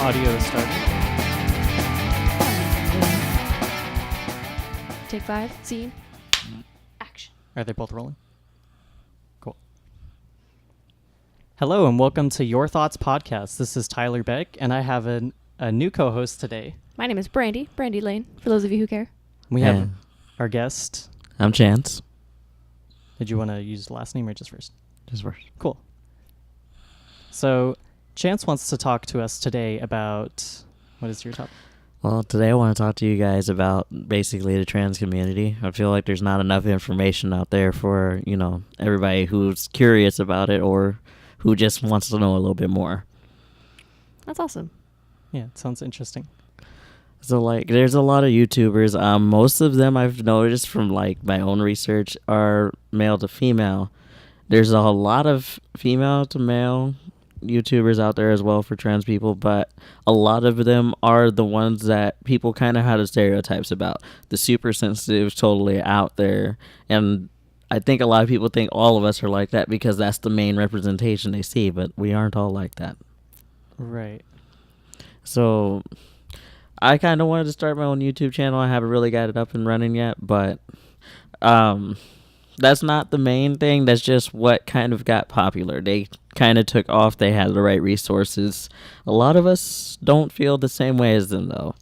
audio started. Take 5, scene, action. Are they both rolling? Cool. Hello and welcome to Your Thoughts Podcast. This is Tyler Beck, and I have a new co-host today. My name is Brandie Lane, for those of you who care. We have our guest. I'm Chance. Did you want to use the last name or just first? Just first. Cool. So, Chance wants to talk to us today about, what is your topic? Well, today I want to talk to you guys about basically the trans community. I feel like there's not enough information out there for, everybody who's curious about it or who just wants to know a little bit more. That's awesome. Yeah, it sounds interesting. So, there's a lot of YouTubers. Most of them I've noticed from, my own research are male to female. There's a lot of female to male YouTubers out there as well for trans people, but a lot of them are the ones that people kind of had the stereotypes about. The super sensitive, totally out there. And I think a lot of people think all of us are like that because that's the main representation they see, but we aren't all like that. Right. So I kind of wanted to start my own YouTube channel. I haven't really got it up and running yet, but that's not the main thing. That's just what kind of got popular. They kind of took off. They had the right resources. A lot of us don't feel the same way as them, though.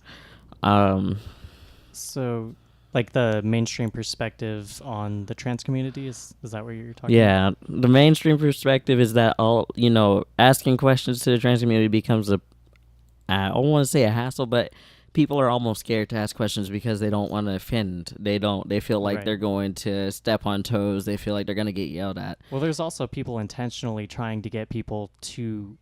So, the mainstream perspective on the trans community, is that what you're talking about? Yeah, the mainstream perspective is that asking questions to the trans community becomes I don't want to say a hassle, but people are almost scared to ask questions because they don't want to offend. They feel like they're going to step on toes. They feel like they're going to get yelled at. Well, there's also people intentionally trying to get people to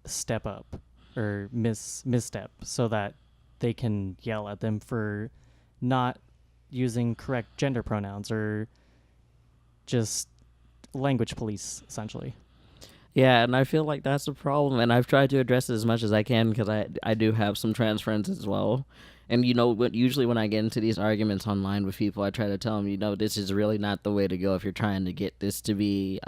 step up or misstep so that they can yell at them for not using correct gender pronouns or just language police, essentially. Yeah, and I feel like that's a problem, and I've tried to address it as much as I can because I do have some trans friends as well. And, usually when I get into these arguments online with people, I try to tell them, this is really not the way to go if you're trying to get this to be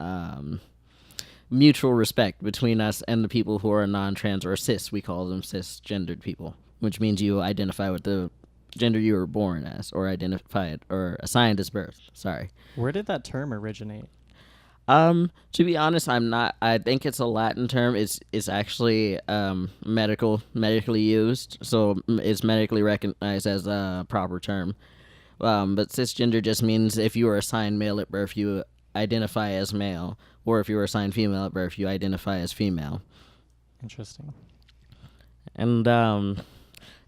mutual respect between us and the people who are non-trans or cis. We call them cisgendered people, which means you identify with the gender you were born as or identified or assigned as birth. Sorry. Where did that term originate? To be honest, I think it's a Latin term. It's actually, medically used. So it's medically recognized as a proper term. But cisgender just means if you were assigned male at birth, you identify as male. Or if you were assigned female at birth, you identify as female. Interesting. And,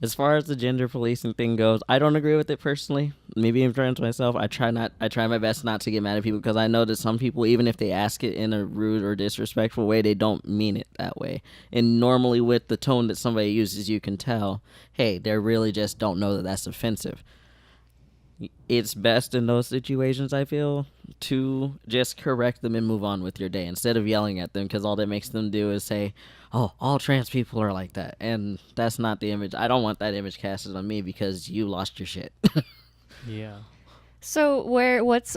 as far as the gender policing thing goes, I don't agree with it personally. Me being trans myself, I try my best not to get mad at people because I know that some people, even if they ask it in a rude or disrespectful way, they don't mean it that way. And normally with the tone that somebody uses, you can tell, hey, they really just don't know that that's offensive. It's best in those situations, I feel, to just correct them and move on with your day instead of yelling at them because all that makes them do is say, oh, all trans people are like that. And that's not the image. I don't want that image casted on me because you lost your shit. Yeah. So what's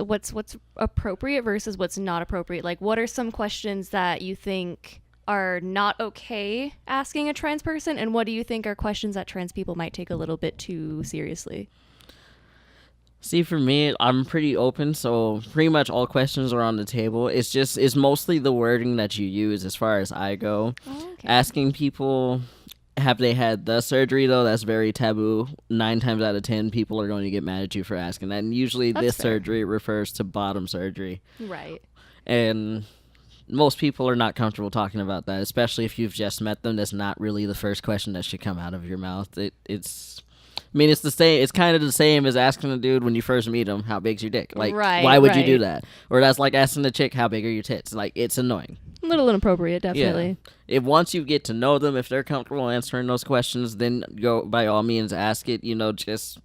appropriate versus what's not appropriate? What are some questions that you think are not okay asking a trans person? And what do you think are questions that trans people might take a little bit too seriously? See, for me, I'm pretty open, so pretty much all questions are on the table. It's mostly the wording that you use as far as I go. Oh, okay. Asking people, have they had the surgery, though, that's very taboo. 9 times out of 10, people are going to get mad at you for asking that. And usually this surgery refers to bottom surgery. Right. And most people are not comfortable talking about that, especially if you've just met them. That's not really the first question that should come out of your mouth. It's the same. It's kind of the same as asking a dude when you first meet him, how big's your dick? Why would you do that? Or that's like asking a chick, how big are your tits? It's annoying. A little inappropriate, definitely. Yeah. If once you get to know them, if they're comfortable answering those questions, then go by all means ask it. Just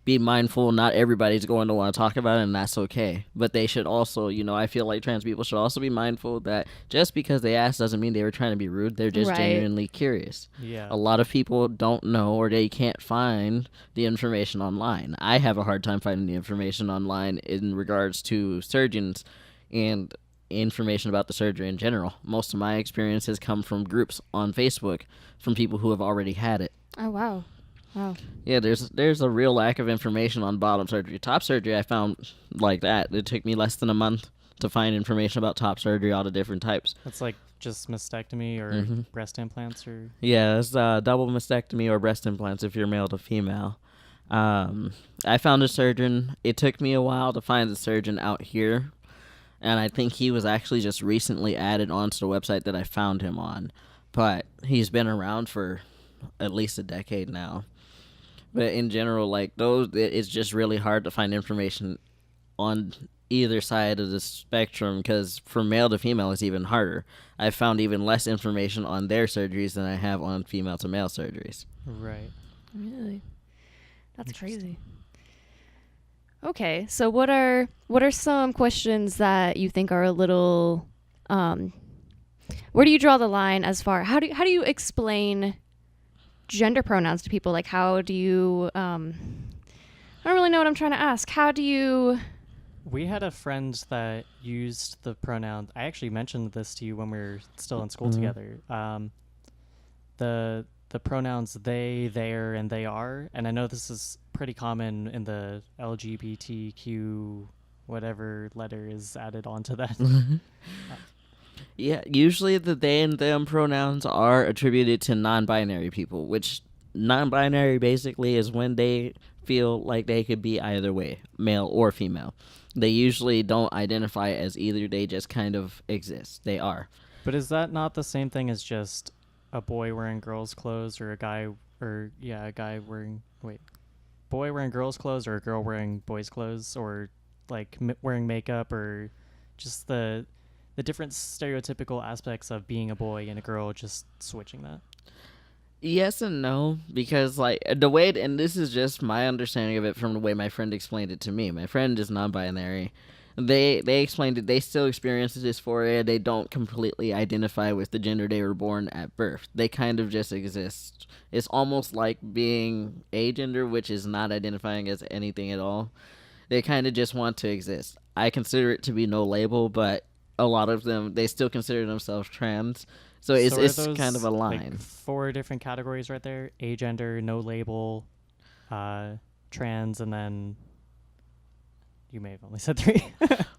be mindful. Not everybody's going to want to talk about it, and that's okay. But they should also, I feel like trans people should also be mindful that just because they asked doesn't mean they were trying to be rude. They're just genuinely curious. Yeah. A lot of people don't know or they can't find the information online. I have a hard time finding the information online in regards to surgeons, and information about the surgery in general. Most of my experiences come from groups on Facebook from people who have already had it. Oh, wow. Wow. Yeah, there's a real lack of information on bottom surgery. Top surgery I found like that. It took me less than a month to find information about top surgery, all the different types. That's like just mastectomy or breast implants or... Yeah, it's double mastectomy or breast implants if you're male to female. I found a surgeon. It took me a while to find the surgeon out here, and I think he was actually just recently added onto the website that I found him on. But he's been around for at least a decade now. But in general, like it's just really hard to find information on either side of the spectrum, because from male to female it's even harder. I've found even less information on their surgeries than I have on female to male surgeries. Right. Really? That's crazy. Okay, so what are some questions that you think are a little where do you draw the line as far how do you explain gender pronouns to people? Like, how do you I don't really know what I'm trying to ask. How do you... We had a friend that used the pronoun. I actually mentioned this to you when we were still in school together. The pronouns they, their, and they are. And I know this is pretty common in the LGBTQ whatever letter is added onto that. Yeah, usually the they and them pronouns are attributed to non-binary people, which non-binary basically is when they feel like they could be either way, male or female. They usually don't identify as either, they just kind of exist. They are. But is that not the same thing as just a boy wearing girls' clothes or a guy wearing boy wearing girls' clothes or a girl wearing boys' clothes, or like wearing makeup, or just the different stereotypical aspects of being a boy and a girl, just switching that? Yes and no, because like the way, and this is just my understanding of it from the way my friend explained it to me. My friend is non-binary. They explained it. They still experience dysphoria. They don't completely identify with the gender they were born at birth. They kind of just exist. It's almost like being agender, which is not identifying as anything at all. They kind of just want to exist. I consider it to be no label, but a lot of them, they still consider themselves trans. So it's those, kind of a line. Like 4 different categories right there: agender, no label, trans, and then you may have only said 3.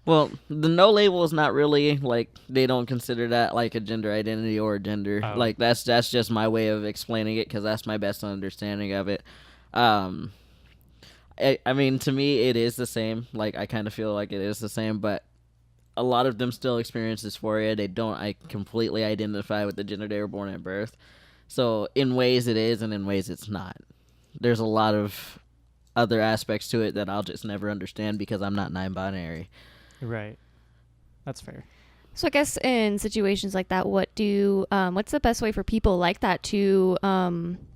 Well, the no label is not really like, they don't consider that like a gender identity or a gender. Oh. Like that's just my way of explaining it, because that's my best understanding of it. I mean, to me, it is the same. Like, I kind of feel like it is the same, but a lot of them still experience dysphoria. They don't completely identify with the gender they were born at birth. So in ways it is, and in ways it's not. There's a lot of other aspects to it that I'll just never understand because I'm not non-binary. Right. That's fair. So I guess in situations like that, what's the best way for people like that to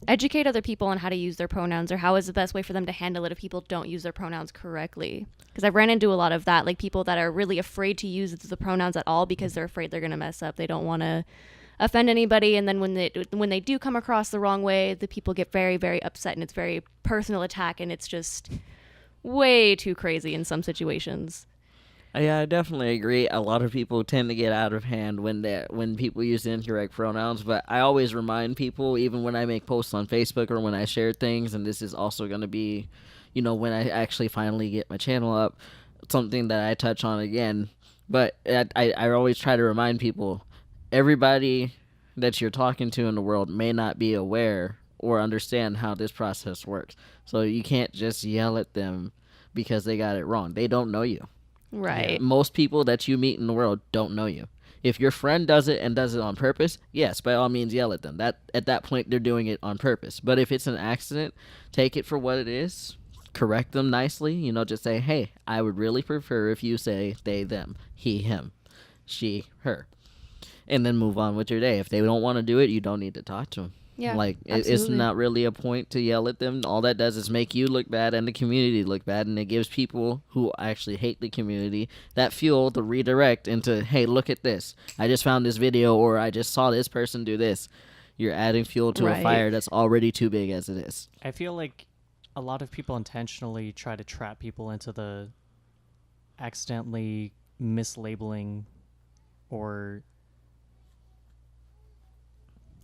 educate other people on how to use their pronouns, or how is the best way for them to handle it if people don't use their pronouns correctly? Because I've ran into a lot of that, like people that are really afraid to use the pronouns at all because they're afraid they're going to mess up. They don't want to offend anybody, and then when they do come across the wrong way, the people get very, very upset, and it's very personal attack, and it's just way too crazy in some situations. Yeah, I definitely agree. A lot of people tend to get out of hand when people use incorrect pronouns, but I always remind people, even when I make posts on Facebook or when I share things, and this is also going to be, when I actually finally get my channel up, something that I touch on again. But I always try to remind people, everybody that you're talking to in the world may not be aware or understand how this process works. So you can't just yell at them because they got it wrong. They don't know you. Right. Yeah. Most people that you meet in the world don't know you. If your friend does it and does it on purpose, yes, by all means yell at them. At that point, they're doing it on purpose. But if it's an accident, take it for what it is. Correct them nicely. Just say, hey, I would really prefer if you say they, them, he, him, she, her. And then move on with your day. If they don't want to do it, you don't need to talk to them. Yeah, like absolutely. It's not really a point to yell at them. All that does is make you look bad and the community look bad, and it gives people who actually hate the community that fuel to redirect into, hey, look at this. I just found this video, or I just saw this person do this. You're adding fuel to a fire that's already too big as it is. I feel like a lot of people intentionally try to trap people into the accidentally mislabeling or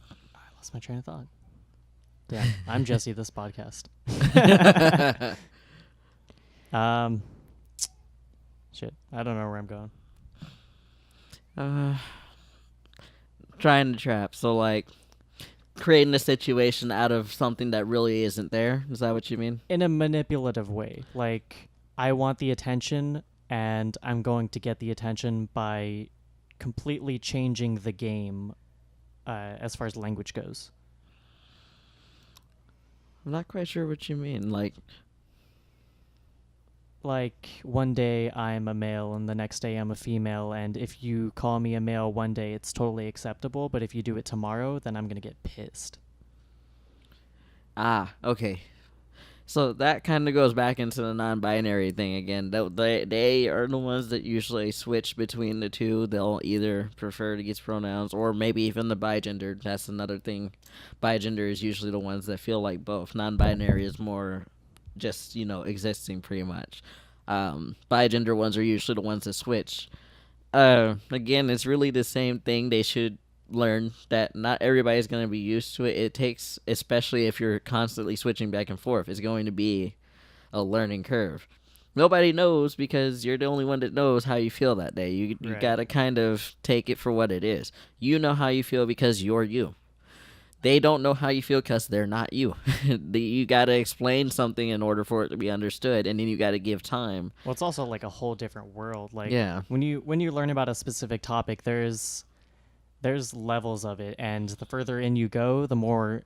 I lost my train of thought. Damn, I'm Jesse, this podcast. Shit, I don't know where I'm going. Trying to trap. So, like, creating a situation out of something that really isn't there. Is that what you mean? In a manipulative way. Like, I want the attention, and I'm going to get the attention by completely changing the game as far as language goes. I'm not quite sure what you mean. Like one day I'm a male and the next day I'm a female, and if you call me a male one day, it's totally acceptable, but if you do it tomorrow, then I'm going to get pissed. Okay. So that kind of goes back into the non-binary thing again. They are the ones that usually switch between the two. They'll either prefer to use pronouns or maybe even the bigender. That's another thing. Bigender is usually the ones that feel like both. Non-binary is more just, existing pretty much. Bigender ones are usually the ones that switch. Again, it's really the same thing. They should learn that not everybody's going to be used to it. It takes, especially if you're constantly switching back and forth, it's going to be a learning curve. Nobody knows because you're the only one that knows how you feel that day. You Right. got to kind of take it for what it is. You know how you feel because you're you. They don't know how you feel because they're not you. You got to explain something in order for it to be understood, and then you got to give time. Well, it's also like a whole different world. Like, Yeah. when you learn about a specific topic, there's levels of it, and the further in you go, the more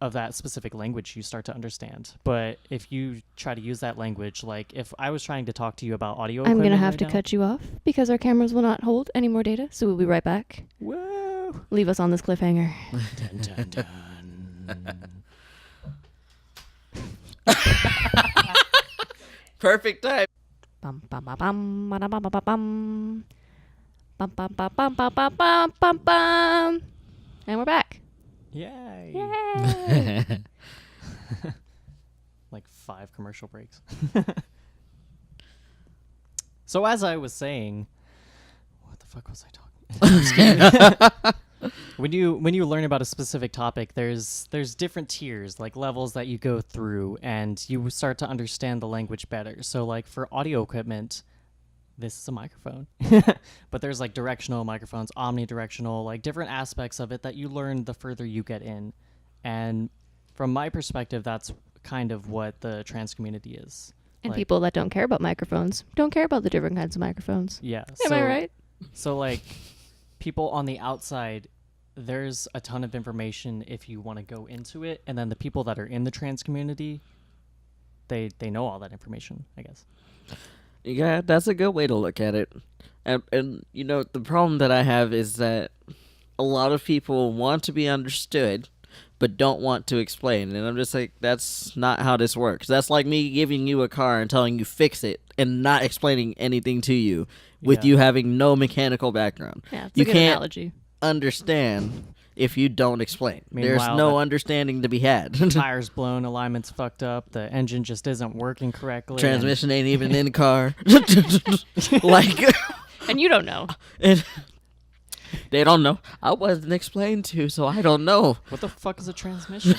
of that specific language you start to understand. But if you try to use that language, like if I was trying to talk to you about audio I'm going to equipment have right to now- cut you off because our cameras will not hold any more data. So we'll be right back. Whoa. Leave us on this cliffhanger. Dun, dun, dun. Perfect time. Bum, bum, bum, bum, ba-da, bum, bum, bum, bum. Bum, bum, bum, bum, bum, bum, bum, bum, bum. And we're back. Yay. Yay. Like 5 commercial breaks. So as I was saying, what the fuck was I talking? When you learn about a specific topic, there's different tiers, like levels that you go through, and you start to understand the language better. So like for audio equipment, this is a microphone, but there's like directional microphones, omnidirectional, like different aspects of it that you learn the further you get in. And from my perspective, that's kind of what the trans community is. And Like, people that don't care about microphones don't care about the different kinds of microphones. yeah. Am I right? So like people on the outside, there's a ton of information if you want to go into it, and then the people that are in the trans community, they know all that information, I guess. Yeah, that's a good way to look at it. And the problem that I have is that a lot of people want to be understood, but don't want to explain. And I'm just like, that's not how this works. That's like me giving you a car and telling you fix it and not explaining anything to you with Yeah. you having no mechanical background. Yeah, it's You a good can't- analogy. Understand if you don't explain. There's Meanwhile, no the- understanding to be had. Tires blown, alignment's fucked up, the engine just isn't working correctly. Transmission ain't even in the car. Like, And you don't know. and they don't know. I wasn't explained to, so I don't know. What the fuck is a transmission?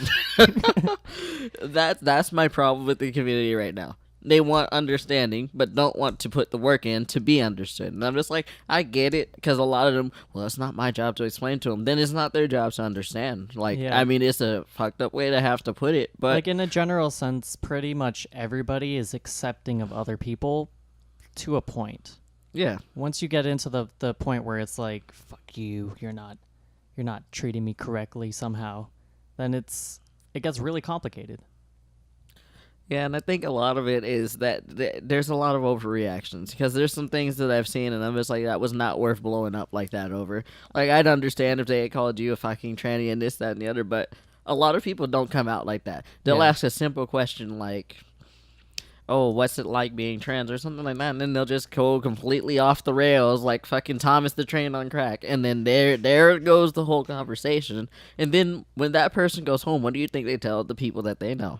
That's my problem with the community right now. They want understanding, but don't want to put the work in to be understood. And I'm just like, I get it, because a lot of them, well, it's not my job to explain to them. Then it's not their job to understand. Like, Yeah. I mean, it's a fucked up way to have to put it, but Like in a general sense, pretty much everybody is accepting of other people to a point. yeah. Once you get into the point where it's like, fuck you, you're not treating me correctly somehow, then it gets really complicated. Yeah, and I think a lot of it is that there's a lot of overreactions, because there's some things that I've seen, and I'm just like, that was not worth blowing up like that over. Like, I'd understand if they had called you a fucking tranny and this, that, and the other, but a lot of people don't come out like that. They'll Yeah. ask a simple question like, oh, what's it like being trans, or something like that, and then they'll just go completely off the rails like fucking Thomas the Train on crack, and then there goes the whole conversation. And then when that person goes home, what do you think they tell the people that they know?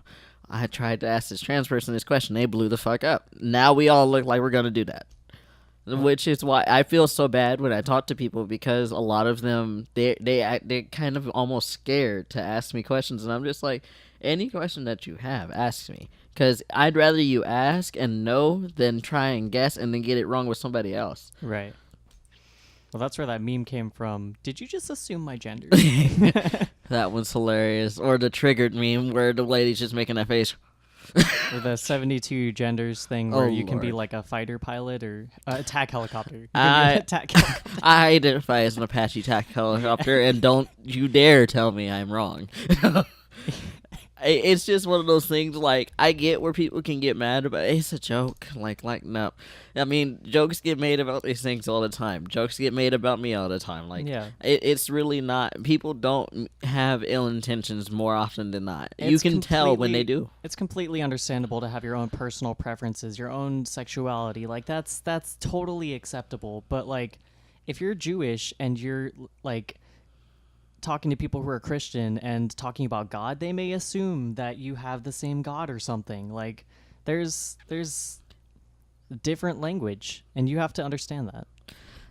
I tried to ask this trans person this question, they blew the fuck up. Now we all look like we're gonna do that. which is why I feel so bad when I talk to people, because a lot of them they're kind of almost scared to ask me questions, and I'm just like, any question that you have, ask me, because I'd rather you ask and know than try and guess and then get it wrong with somebody else. Right. Well, that's where that meme came from. Did you just assume my gender? That one's hilarious. Or the triggered meme where the lady's just making that face. Or the 72 genders thing where you can be Lord. like a fighter pilot or attack helicopter. You can be I- an attack helicopter. I identify as an Apache attack helicopter, and don't you dare tell me I'm wrong. It's just one of those things, like, I get where people can get mad about it. It's a joke. Like, no. I mean, jokes get made about these things all the time. Jokes get made about me all the time. Like, Yeah. it's really not. People don't have ill intentions more often than not. You It's can tell when they completely- do. It's completely understandable to have your own personal preferences, your own sexuality. Like that's totally acceptable. But like, if you're Jewish and you're like talking to people who are Christian and talking about God, they may assume that you have the same God or something. Like, there's different language, and you have to understand that.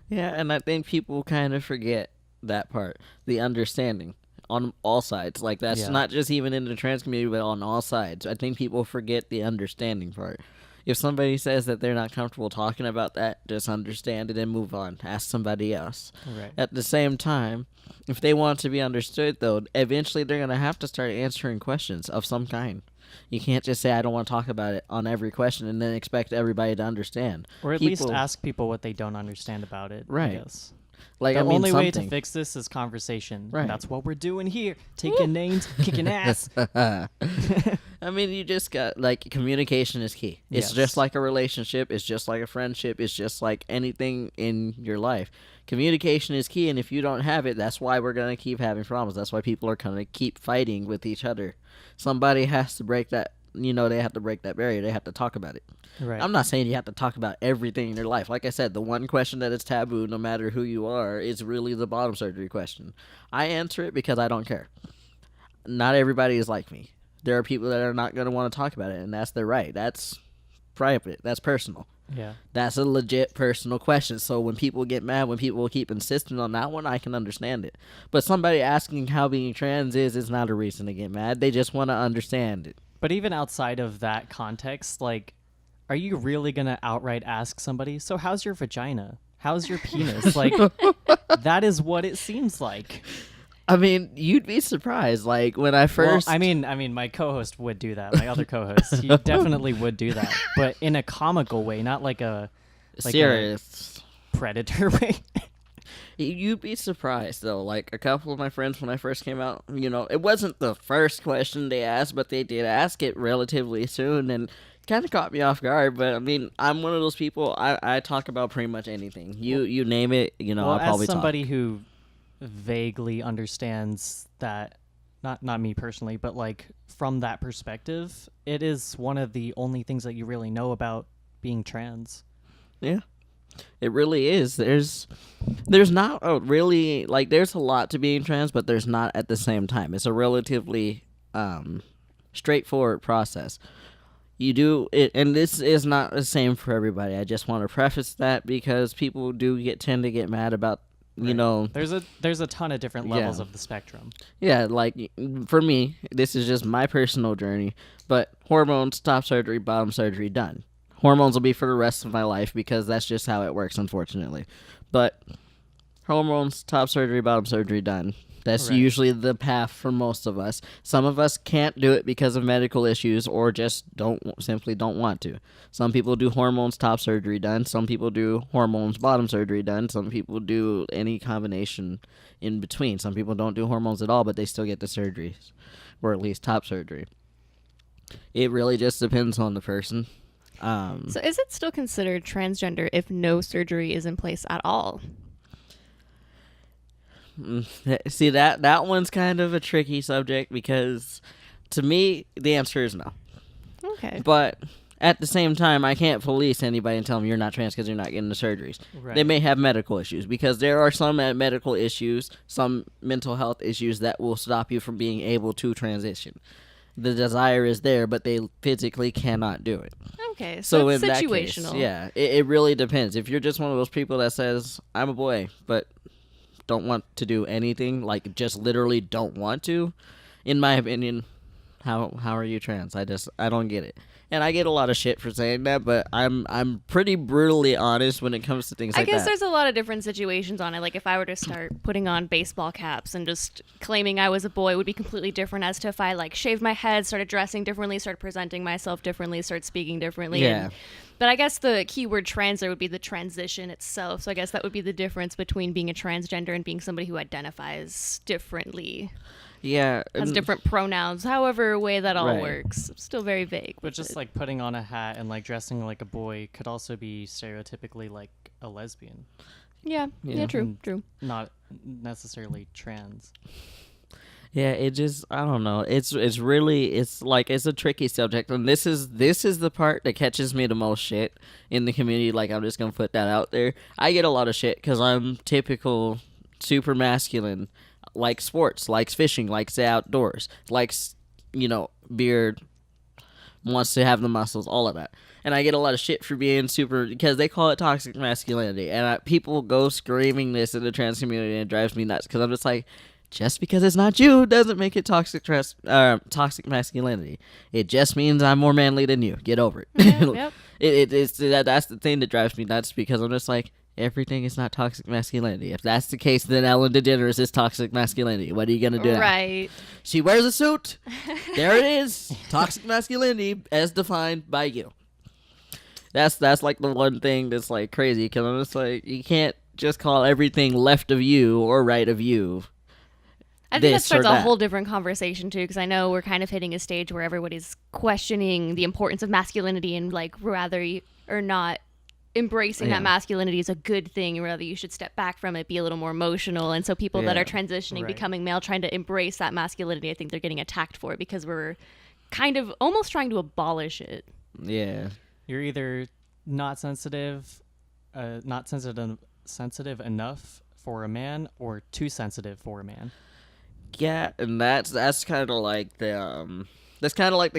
Yeah, and I think people kind of forget that part, the understanding on all sides. Like, that's Yeah. not just even in the trans community, but on all sides. I think people forget the understanding part. If somebody says that they're not comfortable talking about that, just understand it and move on. Ask somebody else. Right. At the same time, if they want to be understood, though, eventually they're going to have to start answering questions of some kind. You can't just say, I don't want to talk about it on every question and then expect everybody to understand. Or at least People- ask people what they don't understand about it. Right. I guess. Like, The I mean, only way to something. fix this is conversation. Right. That's what we're doing here. Taking names, kicking ass. I mean, you just got, like, communication is key. It's Yes. just like a relationship. It's just like a friendship. It's just like anything in your life. Communication is key, and if you don't have it, that's why we're going to keep having problems. That's why people are going to keep fighting with each other. Somebody has to break that, they have to break that barrier. They have to talk about it. Right. I'm not saying you have to talk about everything in your life. Like I said, the one question that is taboo, no matter who you are, is really the bottom surgery question. I answer it because I don't care. Not everybody is like me. There are people that are not going to want to talk about it, and that's their right. That's private. That's personal. Yeah. That's a legit personal question. So when people get mad, when people keep insisting on that one, I can understand it. But somebody asking how being trans is not a reason to get mad. They just want to understand it. But even outside of that context, like, are you really going to outright ask somebody, so how's your vagina? How's your penis? Like, that is what it seems like. I mean, you'd be surprised. Like, when I Well, first... I mean, my co-host would do that. My other co-host, he definitely would do that, but in a comical way, not like a serious. predator way. You'd be surprised, though. Like, a couple of my friends, when I first came out, it wasn't the first question they asked, but they did ask it relatively soon, and kind of caught me off guard. But, I mean, I'm one of those people, I talk about pretty much anything. You name it, Well, I'll probably as somebody talk. who vaguely understands that, not me personally, but like from that perspective, it is one of the only things that you really know about being trans. Yeah. It really is. There's not a really, like, there's a lot to being trans, but there's not at the same time. It's a relatively straightforward process. You do it, and this is not the same for everybody. I just want to preface that because people tend to get mad about, There's a ton of different levels Yeah. of the spectrum. Yeah, like, for me, this is just my personal journey, but hormones, top surgery, bottom surgery, done. Hormones will be for the rest of my life because that's just how it works, unfortunately. But hormones, top surgery, bottom surgery, done. That's Right. usually the path for most of us. Some of us can't do it because of medical issues or just simply don't want to. Some people do hormones, top surgery, done. Some people do hormones, bottom surgery, done. Some people do any combination in between. Some people don't do hormones at all, but they still get the surgeries, or at least top surgery. It really just depends on the person. So is it still considered transgender if no surgery is in place at all? See, that one's kind of a tricky subject because, to me, the answer is no. Okay. But at the same time, I can't police anybody and tell them you're not trans because you're not getting the surgeries. Right. They may have medical issues because there are some medical issues, some mental health issues that will stop you from being able to transition. the desire is there, but they physically cannot do it. Okay, So it's in situational. that case, yeah, it really depends. If you're just one of those people that says, I'm a boy, but don't want to do anything, like just literally don't want to, in my opinion, how are you trans? I don't get it. And I get a lot of shit for saying that, but I'm pretty brutally honest when it comes to things like that. I guess there's a lot of different situations on it. Like if I were to start putting on baseball caps and just claiming I was a boy, it would be completely different as to if I like shaved my head, started dressing differently, started presenting myself differently, started speaking differently. Yeah. But I guess the keyword trans there would be the transition itself. So I guess that would be the difference between being a transgender and being somebody who identifies differently. Yeah. Has different pronouns, however way that all Right. works. Still very vague. But just like putting on a hat and like dressing like a boy could also be stereotypically like a lesbian, Yeah, true. not necessarily trans. Yeah, it just, I don't know. It's really, it's like, it's a tricky subject. And this is the part that catches me the most shit in the community. Like, I'm just going to put that out there. I get a lot of shit because I'm typical super masculine, likes sports, likes fishing, likes the outdoors, likes, beard, wants to have the muscles, all of that. And I get a lot of shit for being super, because they call it toxic masculinity. And people go screaming this in the trans community and it drives me nuts because I'm just like, just because it's not you doesn't make it toxic masculinity. It just means I'm more manly than you. Get over it. Yep. That's the thing that drives me nuts because I'm just like, everything is not toxic masculinity. If that's the case, then Ellen DeGeneres is toxic masculinity. What are you gonna do now? Right. She wears a suit. There it is. Toxic masculinity as defined by you. That's like the one thing that's like crazy because I'm just like, you can't just call everything left of you or right of you. I think that starts a whole different conversation too, because I know we're kind of hitting a stage where everybody's questioning the importance of masculinity and like rather or not embracing that masculinity is a good thing, or whether you should step back from it, be a little more emotional. And so people that are transitioning, becoming male, trying to embrace that masculinity, I think they're getting attacked for it because we're kind of almost trying to abolish it. Yeah. You're either not sensitive enough for a man or too sensitive for a man. Yeah, and that's kind of like the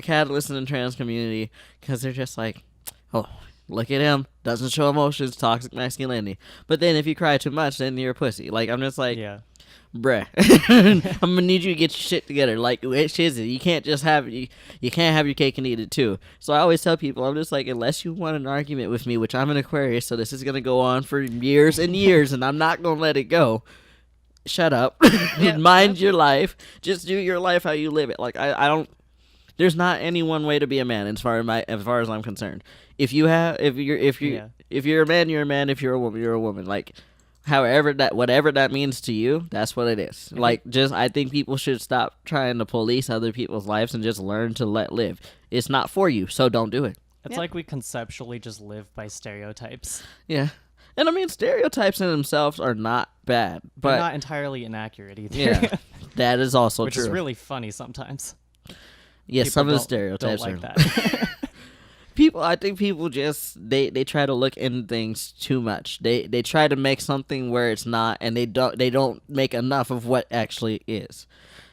catalyst in the trans community because they're just like, oh, look at him, doesn't show emotions, toxic masculinity. But then if you cry too much, then you're a pussy. Like, I'm just like, Yeah. bruh, I'm gonna need you to get your shit together. Like, which is it? You can't just have you can't have your cake and eat it too. So I always tell people, I'm just like, unless you want an argument with me, which I'm an Aquarius, so this is gonna go on for years and years, and I'm not gonna let it go. Shut up. Mind your life. Just do your life how you live it. Like, I don't. There's not any one way to be a man as far as I'm concerned. If you're a man, you're a man. If you're a woman, you're a woman. Like, whatever that means to you, that's what it is. Like, I think people should stop trying to police other people's lives and just learn to let live. It's not for you, so don't do it. It's like we conceptually just live by stereotypes. Yeah. And I mean, stereotypes in themselves are not bad, but they're not entirely inaccurate either. Yeah, that is also Which true. is really funny sometimes. Yes, some of the stereotypes don't like are. that. I think people just they try to look into things too much. They try to make something where it's not, and they don't make enough of what actually is.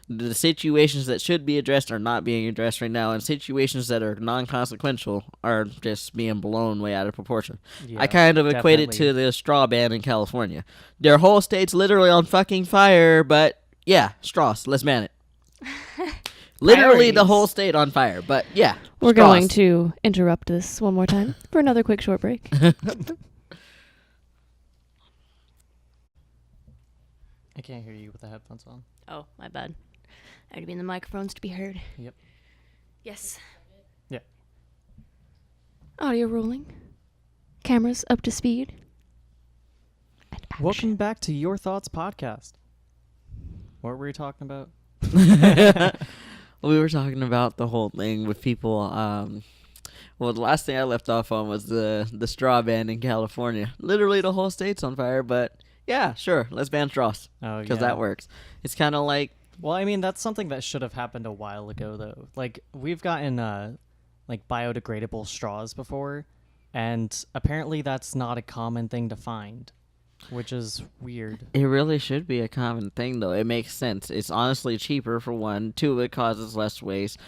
The situations that should be addressed are not being addressed right now, and situations that are non-consequential are just being blown way out of proportion. Yeah, I kind of equate it to the straw ban in California. Their whole state's literally on fucking fire, but yeah, straws, let's ban it. Literally the whole state on fire, but yeah. We're straws. going to interrupt this one more time for another quick short break. I can't hear you with the headphones on. Oh, my bad. I had to be in the microphones to be heard. Yep. Yes. Yeah. Audio rolling. Cameras up to speed. And action. Welcome back to Your Thoughts Podcast. What were we talking about? We were talking about the whole thing with people. Well, the last thing I left off on was the straw ban in California. Literally the whole state's on fire, but yeah, sure, let's ban straws. Oh, because yeah. that works. It's kind of like... Well, I mean, that's something that should have happened a while ago, though. Like, we've gotten, like, biodegradable straws before, and apparently that's not a common thing to find, which is weird. It really should be a common thing, though. It makes sense. It's honestly cheaper, for one. Two, it causes less waste.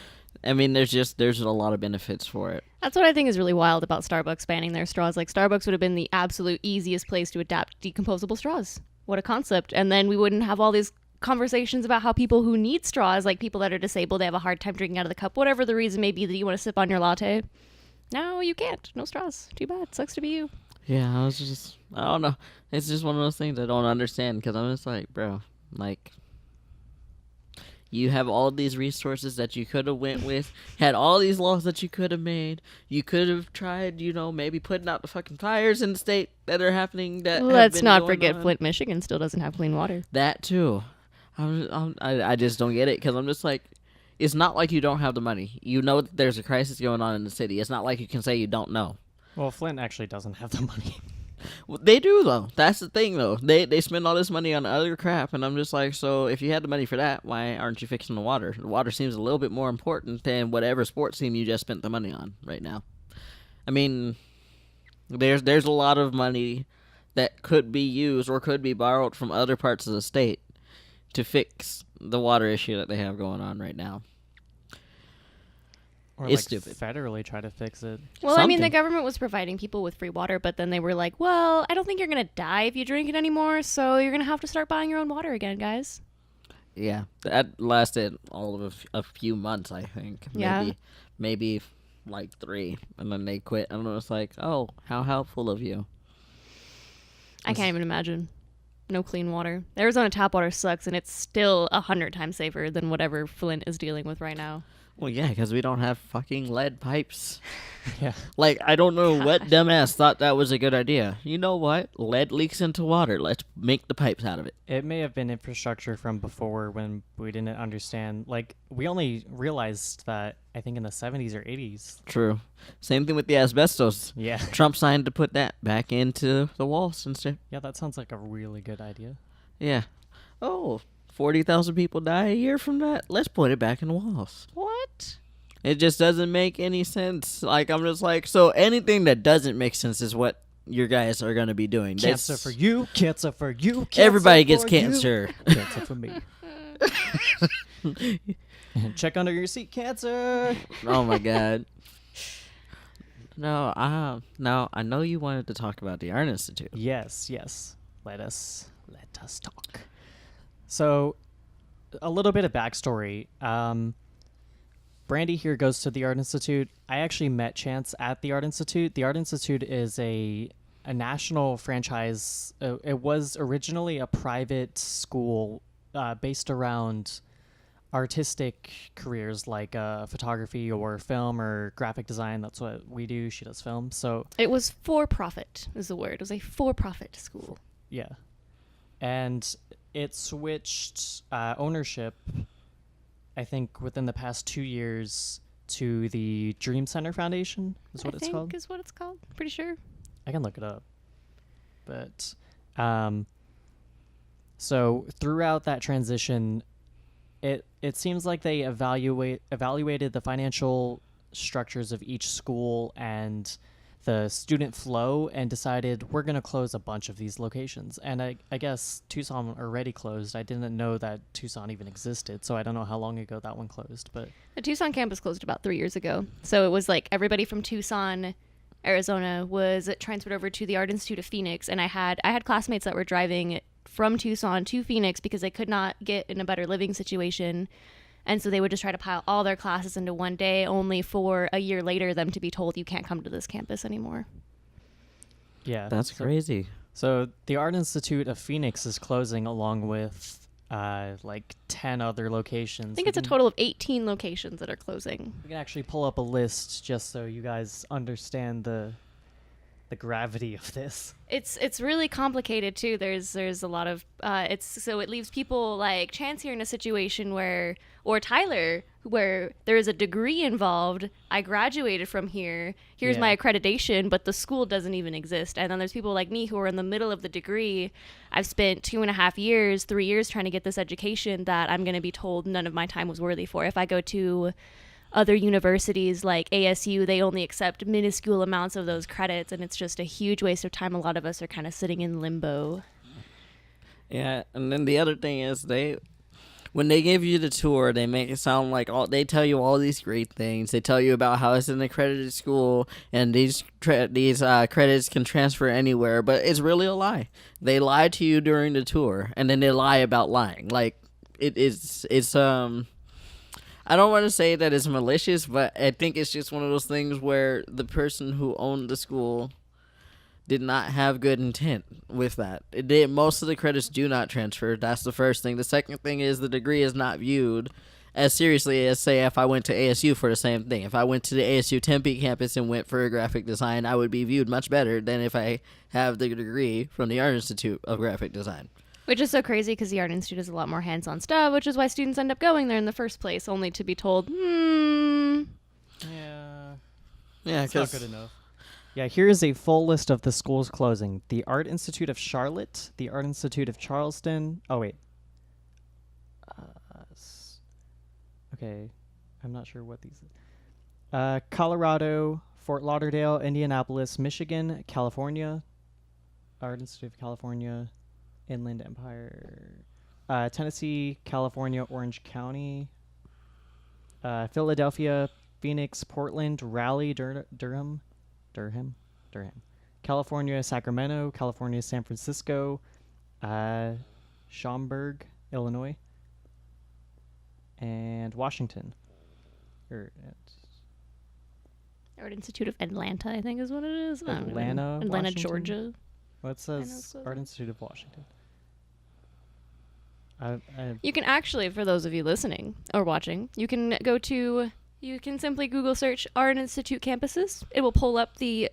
I mean, there's a lot of benefits for it. That's what I think is really wild about Starbucks banning their straws. Like, Starbucks would have been the absolute easiest place to adapt decomposable straws. What a concept. And then we wouldn't have all these conversations about how people who need straws, like people that are disabled, they have a hard time drinking out of the cup, whatever the reason may be that you want to sip on your latte. No, you can't. No straws. Too bad. Sucks to be you. Yeah, I don't know. It's just one of those things I don't understand because I'm just like, bro, like, you have all these resources that you could have went with, had all these laws that you could have made. You could have tried, maybe putting out the fucking fires in the state that are happening. Let's not forget Flint, Michigan still doesn't have clean water. That too. I just don't get it because I'm just like, it's not like you don't have the money. You know that there's a crisis going on in the city. It's not like you can say you don't know. Well, Flint actually doesn't have the money. Well, they do, though. That's the thing, though. They spend all this money on other crap, and I'm just like, so if you had the money for that, why aren't you fixing the water? The water seems a little bit more important than whatever sports team you just spent the money on right now. I mean, there's a lot of money that could be used or could be borrowed from other parts of the state to fix the water issue that they have going on right now. Or it's like stupid. Federally try to fix it. Well, I mean, the government was providing people with free water, but then they were like, well, I don't think you're going to die if you drink it anymore, so you're going to have to start buying your own water again, guys. Yeah, that lasted all of a few months, I think. Yeah. Maybe like 3, and then they quit. And it was like, oh, how helpful of you. I can't even imagine. No clean water. Arizona tap water sucks, and it's still 100 times safer than whatever Flint is dealing with right now. Well, yeah, because we don't have fucking lead pipes. Yeah. Like, I don't know what dumbass thought that was a good idea. You know what? Lead leaks into water. Let's make the pipes out of it. It may have been infrastructure from before when we didn't understand. Like, we only realized that, I think, in the 70s or 80s. True. Same thing with the asbestos. Yeah. Trump signed to put that back into the walls and stuff. Yeah, that sounds like a really good idea. Yeah. Oh, 40,000 people die a year from that? Let's put it back in the walls. What? It just doesn't make any sense. Like, I'm just like, so anything that doesn't make sense is what your guys are going to be doing. Cancer for you, cancer for you, cancer everybody gets for cancer. You, cancer for me. Check under your seat, cancer. Oh, my God. No, I know you wanted to talk about the Art Institute. Yes. Let us talk. So, a little bit of backstory. Brandie here goes to the Art Institute. I actually met Chance at the Art Institute. The Art Institute is a national franchise. It was originally a private school based around artistic careers like photography or film or graphic design. That's what we do. She does film. So it was for profit is the word. It was a for-profit school. Yeah. And it switched ownership, I think, within the past 2 years to the Dream Center Foundation is what it's called. I think is what it's called. Pretty sure. I can look it up. But so throughout that transition, it seems like they evaluated the financial structures of each school and the student flow and decided we're going to close a bunch of these locations. And I guess Tucson already closed. I didn't know that Tucson even existed, so I don't know how long ago that one closed. But the Tucson campus closed about 3 years ago. So it was like everybody from Tucson, Arizona was transferred over to the Art Institute of Phoenix, and I had classmates that were driving from Tucson to Phoenix because they could not get in a better living situation. And so they would just try to pile all their classes into one day, only for a year later them to be told you can't come to this campus anymore. Yeah. That's crazy. So the Art Institute of Phoenix is closing along with like 10 other locations. I think it's a total of 18 locations that are closing. We can actually pull up a list just so you guys understand the gravity of this. It's really complicated too. There's a lot of so it leaves people like Chance here in a situation where, or Tyler, where there is a degree involved. I graduated from here. Here's my accreditation, but the school doesn't even exist. And then there's people like me who are in the middle of the degree. I've spent 2.5 years, 3 years trying to get this education that I'm going to be told none of my time was worthy for. If I go to other universities like ASU, they only accept minuscule amounts of those credits, and it's just a huge waste of time. A lot of us are kind of sitting in limbo. Yeah, and then the other thing is when they give you the tour, they make it sound like they tell you all these great things. They tell you about how it's an accredited school and these credits can transfer anywhere, but it's really a lie. They lie to you during the tour, and then they lie about lying. Like it's I don't want to say that it's malicious, but I think it's just one of those things where the person who owned the school did not have good intent with that. Most of the credits do not transfer. That's the first thing. The second thing is the degree is not viewed as seriously as, say, if I went to ASU for the same thing. If I went to the ASU Tempe campus and went for a graphic design, I would be viewed much better than if I have the degree from the Art Institute of Graphic Design. Which is so crazy because the Art Institute has a lot more hands-on stuff, which is why students end up going there in the first place, only to be told, Yeah, it's not good enough. Yeah, here is a full list of the schools closing. The Art Institute of Charlotte, the Art Institute of Charleston. Oh, wait. Okay, I'm not sure what these Colorado, Fort Lauderdale, Indianapolis, Michigan, California, Art Institute of California, Inland Empire, Tennessee, California, Orange County, Philadelphia, Phoenix, Portland, Raleigh, Durham, California, Sacramento, California, San Francisco, Schaumburg, Illinois, and Washington. Art Institute of Atlanta, I think is what it is. Atlanta, Washington? Georgia. Well, it says Art Institute of Washington. You can actually, for those of you listening or watching, you can simply Google search Art Institute campuses. It will pull up the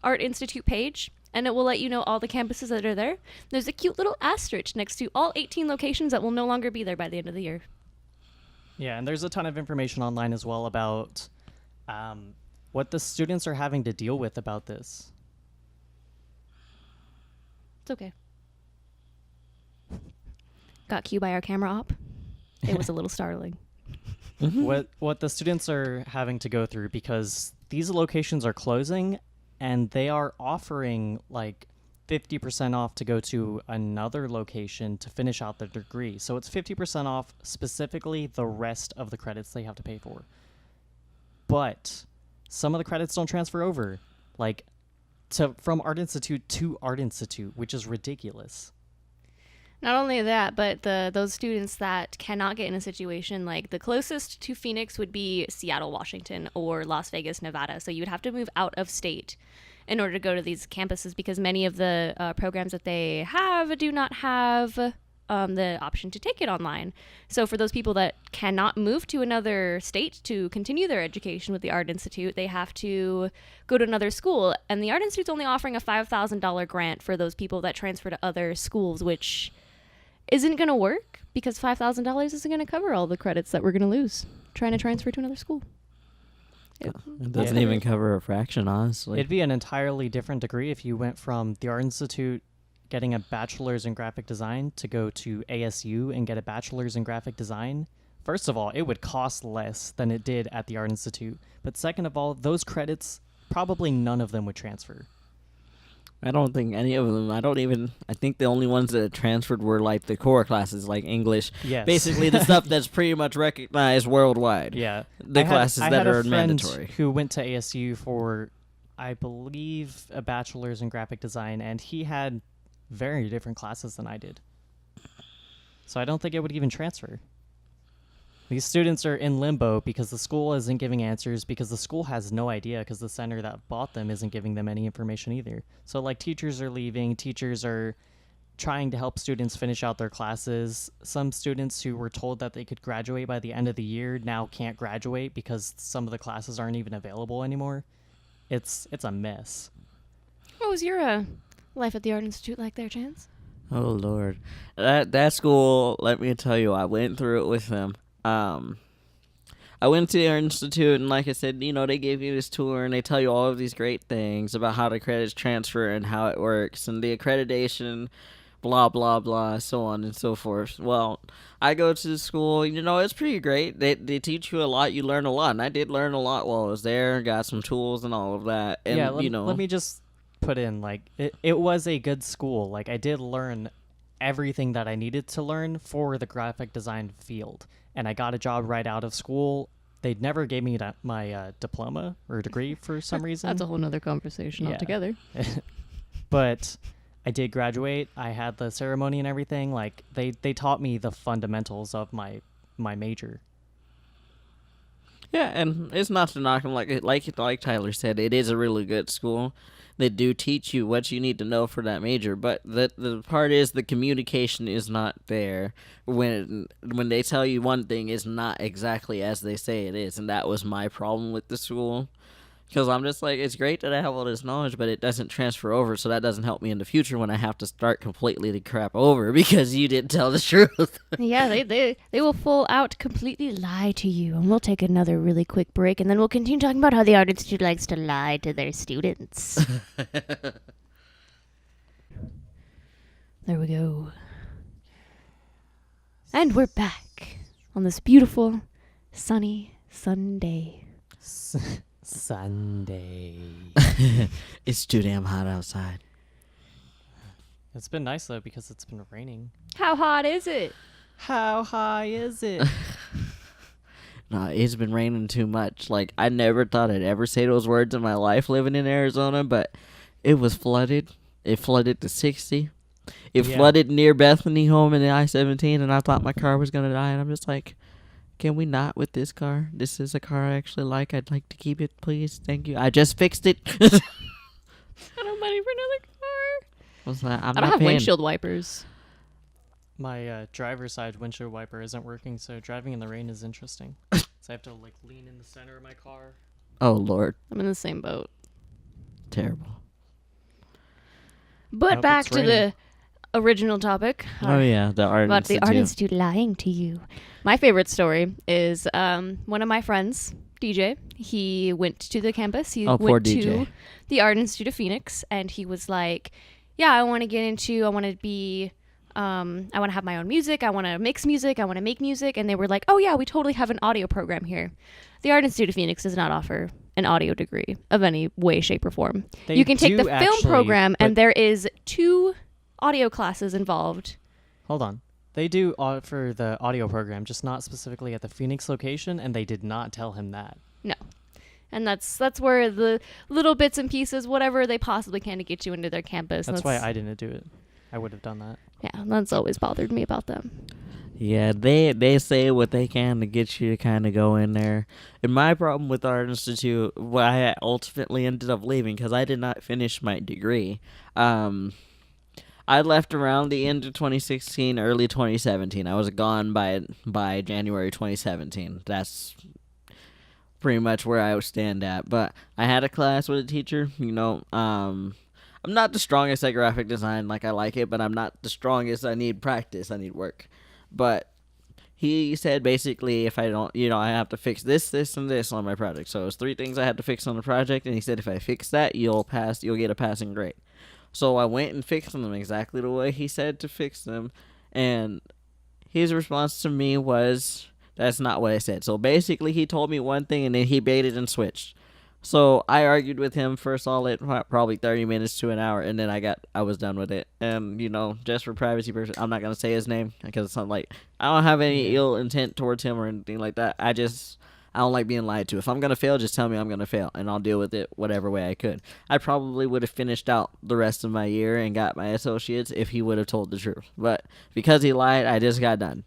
Art Institute page, and it will let you know all the campuses that are there. There's a cute little asterisk next to all 18 locations that will no longer be there by the end of the year. Yeah, and there's a ton of information online as well about what the students are having to deal with about this. It's okay. Got cued by our camera op. It was a little startling. What the students are having to go through, because these locations are closing and they are offering like 50% off to go to another location to finish out their degree. So it's 50% off specifically the rest of the credits they have to pay for. But some of the credits don't transfer over, like from Art Institute to Art Institute, which is ridiculous. Not only that, but those students that cannot get in a situation, like the closest to Phoenix would be Seattle, Washington, or Las Vegas, Nevada. So you would have to move out of state in order to go to these campuses, because many of the programs that they have do not have the option to take it online. So for those people that cannot move to another state to continue their education with the Art Institute, they have to go to another school. And the Art Institute's only offering a $5,000 grant for those people that transfer to other schools, which isn't going to work because $5,000 isn't going to cover all the credits that we're going to lose trying to transfer to another school. It doesn't even cover a fraction, honestly. It'd be an entirely different degree if you went from the Art Institute getting a bachelor's in graphic design to go to ASU and get a bachelor's in graphic design. First of all, it would cost less than it did at the Art Institute. But second of all, those credits, probably none of them would transfer. I don't think any of them. I think the only ones that transferred were like the core classes, like English. Yes. Basically, the stuff that's pretty much recognized worldwide. Yeah. The classes that are mandatory. I had a friend who went to ASU for, I believe, a bachelor's in graphic design, and he had very different classes than I did. So I don't think it would even transfer. These students are in limbo because the school isn't giving answers, because the school has no idea, because the center that bought them isn't giving them any information either. So like teachers are leaving, teachers are trying to help students finish out their classes. Some students who were told that they could graduate by the end of the year now can't graduate because some of the classes aren't even available anymore. It's a mess. What was your life at the Art Institute like there, Chance? Oh, Lord. That school, let me tell you, I went through it with them. I went to the Art Institute, and like I said, they give you this tour, and they tell you all of these great things about how the credits transfer and how it works, and the accreditation, blah, blah, blah, so on and so forth. Well, I go to the school, it's pretty great. They teach you a lot, you learn a lot, and I did learn a lot while I was there, got some tools and all of that. And, let me just put in, like, it was a good school. Like, I did learn everything that I needed to learn for the graphic design field. And I got a job right out of school. They never gave me my diploma or degree for some reason. That's a whole nother conversation altogether. But I did graduate. I had the ceremony and everything. Like they taught me the fundamentals of my major. Yeah, and it's not to knock them. Like Tyler said, it is a really good school. They do teach you what you need to know for that major, but the part is the communication is not there. When they tell you one thing, is not exactly as they say it is, and that was my problem with the school. Because I'm just like, it's great that I have all this knowledge, but it doesn't transfer over, so that doesn't help me in the future when I have to start completely to crap over because you didn't tell the truth. Yeah, they will full out completely lie to you. And we'll take another really quick break, and then we'll continue talking about how the Art Institute likes to lie to their students. There we go. And we're back on this beautiful, sunny Sunday. Sunday. It's too damn hot outside. It's been nice though because it's been raining. How hot is it? How high is it? No, it's been raining too much. Like, I never thought I'd ever say those words in my life living in Arizona, but it was flooded. It flooded to 60. It flooded near Bethany home in the I-17, and I thought my car was going to die, and I'm just like, can we not with this car? This is a car I actually like. I'd like to keep it, please. Thank you. I just fixed it. I don't money for another car. What's that? I don't have windshield wipers. My driver's side windshield wiper isn't working, so driving in the rain is interesting. So I have to like lean in the center of my car. Oh, Lord. I'm in the same boat. Terrible. But back to the original topic. Oh, yeah. The Art about Institute. the Art Institute lying to you. My favorite story is one of my friends, DJ. He went to the campus. He went to the Art Institute of Phoenix, and he was like, yeah, I want to be... I want to have my own music. I want to mix music. I want to make music. And they were like, oh, yeah, we totally have an audio program here. The Art Institute of Phoenix does not offer an audio degree of any way, shape, or form. You can take the film program, and there is 2 audio classes involved. Hold on. They do offer the audio program, just not specifically at the Phoenix location, and they did not tell him that. No. And that's where the little bits and pieces, whatever they possibly can to get you into their campus. That's why I didn't do it. I would have done that. Yeah, that's always bothered me about them. Yeah, they say what they can to get you to kind of go in there. And my problem with Art Institute, why I ultimately ended up leaving, because I did not finish my degree. I left around the end of 2016, early 2017. I was gone by January 2017. That's pretty much where I would stand at. But I had a class with a teacher, I'm not the strongest at graphic design. Like, I like it, but I'm not the strongest. I need practice. I need work. But he said basically if I don't, I have to fix this, and this on my project. So it was 3 things I had to fix on the project. And he said if I fix that, you'll get a passing grade. So I went and fixed them exactly the way he said to fix them. And his response to me was, that's not what I said. So basically he told me one thing and then he baited and switched. So I argued with him for a solid probably 30 minutes to an hour, and then I was done with it. And, just for privacy purposes, I'm not going to say his name because it's not like, I don't have any ill intent towards him or anything like that. I don't like being lied to. If I'm going to fail, just tell me I'm going to fail, and I'll deal with it whatever way I could. I probably would have finished out the rest of my year and got my associates if he would have told the truth. But because he lied, I just got done.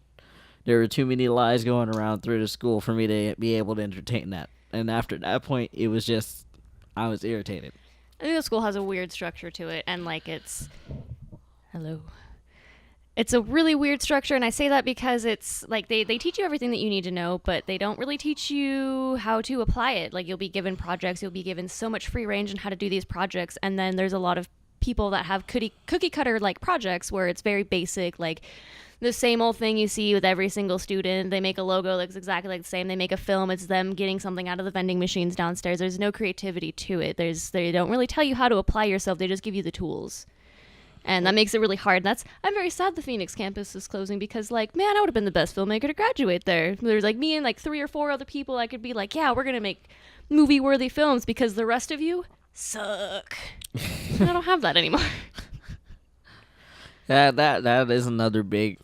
There were too many lies going around through the school for me to be able to entertain that. And after that point, it was just, I was irritated. I think the school has a weird structure to it, and it's a really weird structure, and I say that because it's like they teach you everything that you need to know, but they don't really teach you how to apply it. Like, you'll be given projects, you'll be given so much free range on how to do these projects, and then there's a lot of people that have cookie cutter like projects where it's very basic, like the same old thing you see with every single student. They make a logo that's exactly like the same. They make a film. It's them getting something out of the vending machines downstairs. There's no creativity to it. They don't really tell you how to apply yourself. They just give you the tools. And that makes it really hard. I'm very sad the Phoenix campus is closing because, man, I would have been the best filmmaker to graduate there. There's, me and, 3 or 4 other people I could be like, yeah, we're going to make movie-worthy films because the rest of you suck. I don't have that anymore. That is another big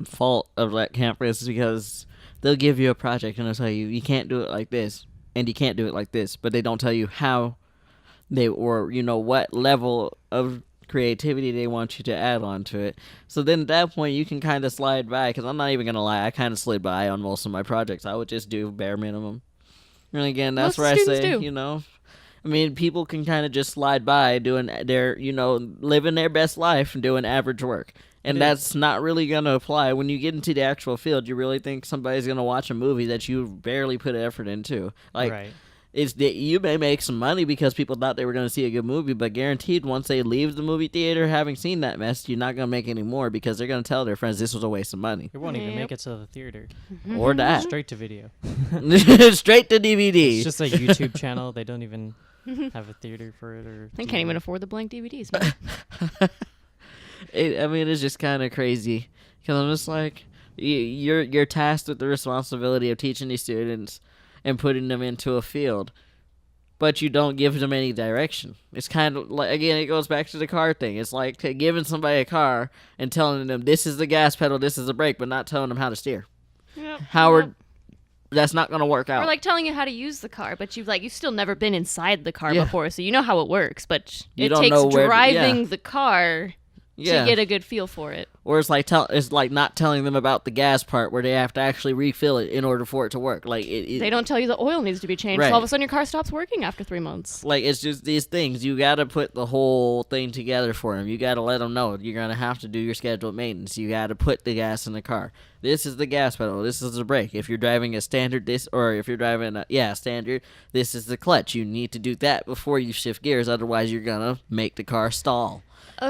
fault of that campus, because they'll give you a project and they'll tell you you can't do it like this and you can't do it like this, but they don't tell you how or what level of creativity they want you to add on to it. So then at that point you can kind of slide by, because I'm not even gonna lie, I kind of slid by on most of my projects. I would just do bare minimum. And again, that's Most where I students say, do. I mean, people can kind of just slide by doing their, living their best life and doing average work. And that's not really going to apply. When you get into the actual field, you really think somebody's going to watch a movie that you barely put effort into. Like, Right. it's that you may make some money because people thought they were going to see a good movie, but guaranteed once they leave the movie theater having seen that mess, you're not going to make any more, because they're going to tell their friends this was a waste of money. It won't even Yep. make it to the theater. Or that. Straight to video. Straight to DVD. It's just a YouTube channel. They don't even have a theater for it. Or They can't even afford the blank DVDs. It's just kind of crazy, because I'm just like, you're tasked with the responsibility of teaching these students and putting them into a field, but you don't give them any direction. It's kind of like, again, it goes back to the car thing. It's like giving somebody a car and telling them this is the gas pedal, this is the brake, but not telling them how to steer. Yep. Howard, that's not going to work out. Or like telling you how to use the car, but you've still never been inside the car Yeah. before, so you know how it works, but You it don't takes know where driving the car Yeah. to get a good feel for it. Or it's like not telling them about the gas part, where they have to actually refill it in order for it to work. Like They don't tell you the oil needs to be changed, Right. so all of a sudden your car stops working after 3 months. Like, it's just these things. You got to put the whole thing together for them. You got to let them know you're going to have to do your scheduled maintenance. You got to put the gas in the car. This is the gas pedal. This is the brake. If you're driving a standard, if you're driving standard, this is the clutch. You need to do that before you shift gears. Otherwise, you're going to make the car stall.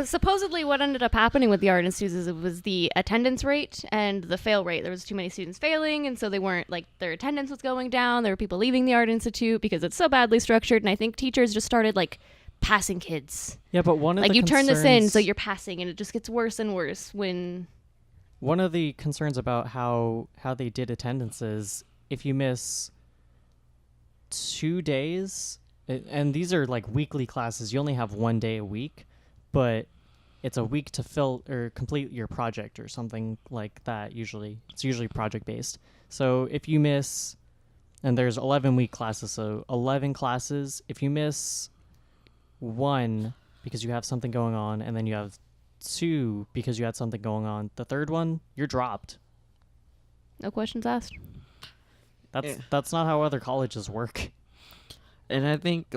Supposedly what ended up happening with the art institutes is it was the attendance rate and the fail rate. There was too many students failing, and so they weren't, their attendance was going down. There were people leaving the art institute because it's so badly structured, and I think teachers just started, passing kids. Yeah, but one of the you turn this in, concerns- so you're passing, and it just gets worse and worse when... One of the concerns about how they did attendance is if you miss 2 days, and these are weekly classes, you only have 1 day a week, but it's a week to fill or complete your project or something like that. It's usually project based. So if you miss, and there's 11-week classes, so 11 classes, if you miss 1 because you have something going on, and then you have 2 because you had something going on, the third one, you're dropped. No questions asked. That's not how other colleges work. And I think,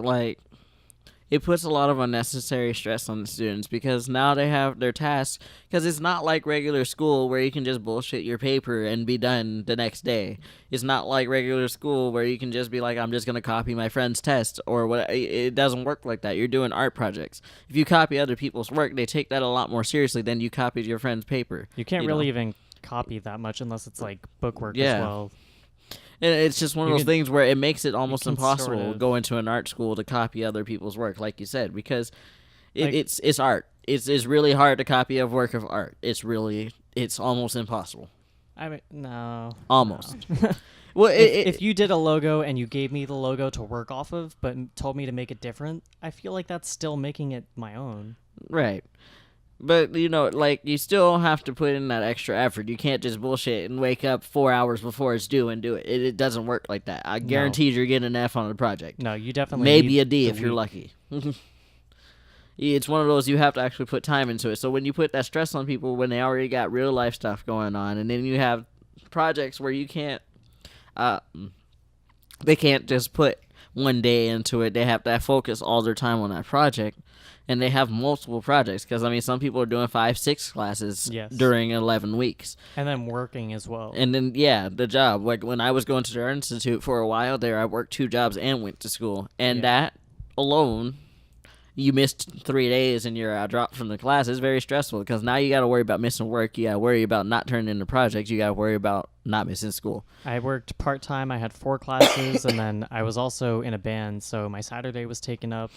it puts a lot of unnecessary stress on the students, because now they have their tasks, because it's not like regular school where you can just bullshit your paper and be done the next day. It's not like regular school where you can just be like, I'm just going to copy my friend's test or what. It doesn't work like that. You're doing art projects. If you copy other people's work, they take that a lot more seriously than you copied your friend's paper. You can't really even copy that much unless it's bookwork Yeah. as well. And it's just one of those things where it makes it almost impossible to sort of- go into an art school to copy other people's work, like you said, because it's art. It's really hard to copy a work of art. It's almost impossible. I mean, no. Almost. No. Well, if you did a logo and you gave me the logo to work off of, but told me to make it different, I feel like that's still making it my own. Right. But, you still have to put in that extra effort. You can't just bullshit and wake up 4 hours before it's due and do it. It doesn't work like that. I guarantee you're getting an F on the project. No, you definitely Maybe need a D the if you're week. lucky. It's one of those you have to actually put time into it. So when you put that stress on people when they already got real life stuff going on, and then you have projects where you can't, they can't just put 1 day into it. They have to focus all their time on that project. And they have multiple projects, because, some people are doing 5-6 classes during 11 weeks. And then working as well. And then, the job. Like, when I was going to the Art Institute for a while there, I worked 2 jobs and went to school. And that alone, you missed 3 days and you're dropped from the class. It's very stressful, because now you got to worry about missing work. You got to worry about not turning in the projects. You got to worry about not missing school. I worked part-time. I had 4 classes, and then I was also in a band, so my Saturday was taken up.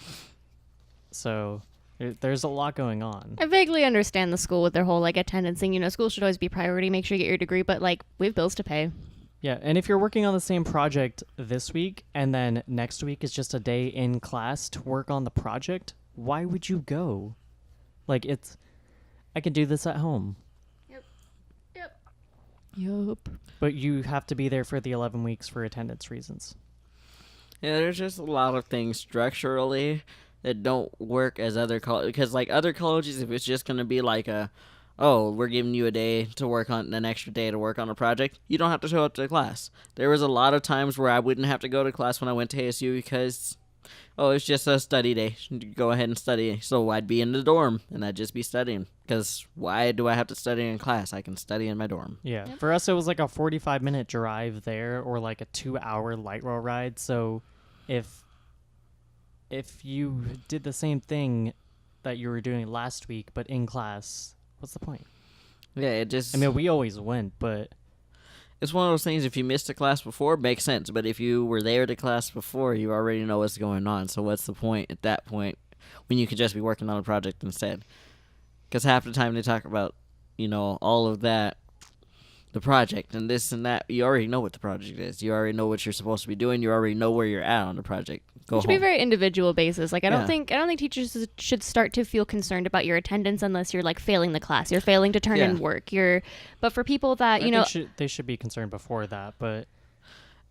So there's a lot going on. I vaguely understand the school with their whole attendance thing. School should always be priority. Make sure you get your degree, but we have bills to pay. Yeah, and if you're working on the same project this week and then next week is just a day in class to work on the project, why would you go? I I can do this at home. Yup. But you have to be there for the 11 weeks for attendance reasons. Yeah, there's just a lot of things structurally that don't work as other colleges. Because, like, other colleges, if it's just going to be like we're giving you a day to work on an extra day to work on a project, you don't have to show up to class. There was a lot of times where I wouldn't have to go to class when I went to ASU because, it's just a study day. Go ahead and study. So I'd be in the dorm and I'd just be studying. Because why do I have to study in class? I can study in my dorm. Yeah. Yep. For us, it was like a 45-minute drive there or like a 2-hour light rail ride. So if you did the same thing that you were doing last week but in class, what's the point? Yeah, it just... I mean, we always went, but... It's one of those things, if you missed a class before, it makes sense. But if you were there to class before, you already know what's going on. So what's the point at that point when you could just be working on a project instead? Because half the time they talk about, all of that, the project and this and that. You already know what the project is. You already know what you're supposed to be doing. You already know where you're at on the project. It should be a very individual basis. Like I don't think teachers should start to feel concerned about your attendance unless you're like failing the class. You're failing to turn in work. But for people that they should be concerned before that. But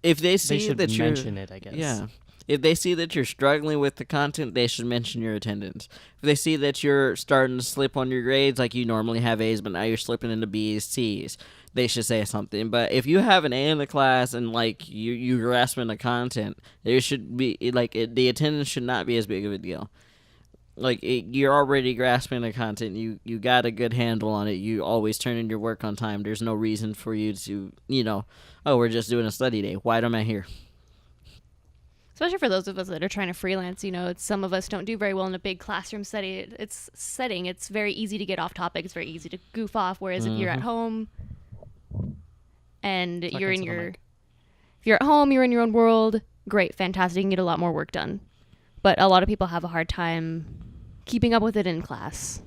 if they see should that you're mention it, I guess. Yeah. If they see that you're struggling with the content, they should mention your attendance. If they see that you're starting to slip on your grades, like you normally have A's, but now you're slipping into B's, C's, they should say something. But if you have an A in the class and like you're grasping the content, there should be the attendance should not be as big of a deal. Like you're already grasping the content. You got a good handle on it. You always turn in your work on time. There's no reason for you to we're just doing a study day. Why am I here? Especially for those of us that are trying to freelance, some of us don't do very well in a big classroom setting. It's very easy to get off topic. It's very easy to goof off. Whereas if you're at home and if you're at home, you're in your own world, great, fantastic. You can get a lot more work done. But a lot of people have a hard time keeping up with it in class.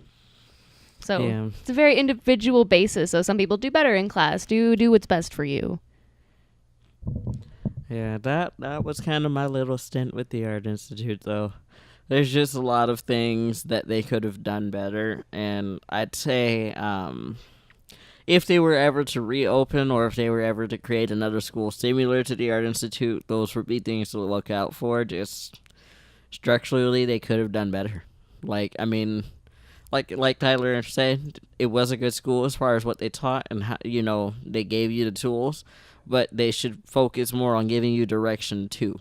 So It's a very individual basis. So some people do better in class. Do what's best for you. Yeah, that was kind of my little stint with the Art Institute, though. There's just a lot of things that they could have done better, and I'd say if they were ever to reopen or if they were ever to create another school similar to the Art Institute, those would be things to look out for. Just structurally, they could have done better. Like Tyler said, it was a good school as far as what they taught and how, they gave you the tools. But they should focus more on giving you direction, too.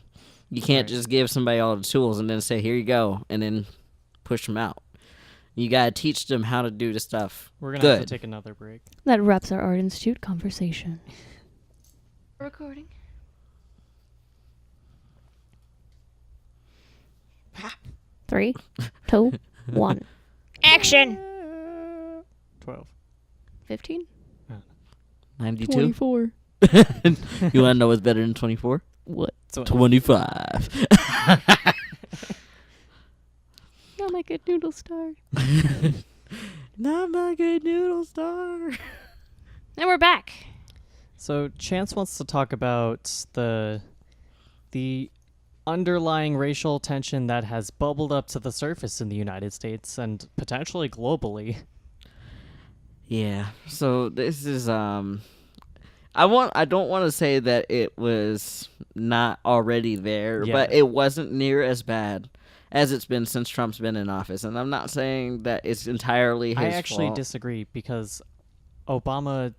You can't just give somebody all the tools and then say, here you go, and then push them out. You got to teach them how to do the stuff. We're going to have to take another break. That wraps our Art Institute conversation. Recording. 3, 2, 1. Action! 12. 15? 92? 24. You want to know what's better than 24? What? 25. Not my good noodle star. Not my good noodle star. And we're back. So Chance wants to talk about the underlying racial tension that has bubbled up to the surface in the United States and potentially globally. Yeah. So this is I don't want to say that it was not already there, but it wasn't near as bad as it's been since Trump's been in office. And I'm not saying that it's entirely his fault. I actually disagree because Obama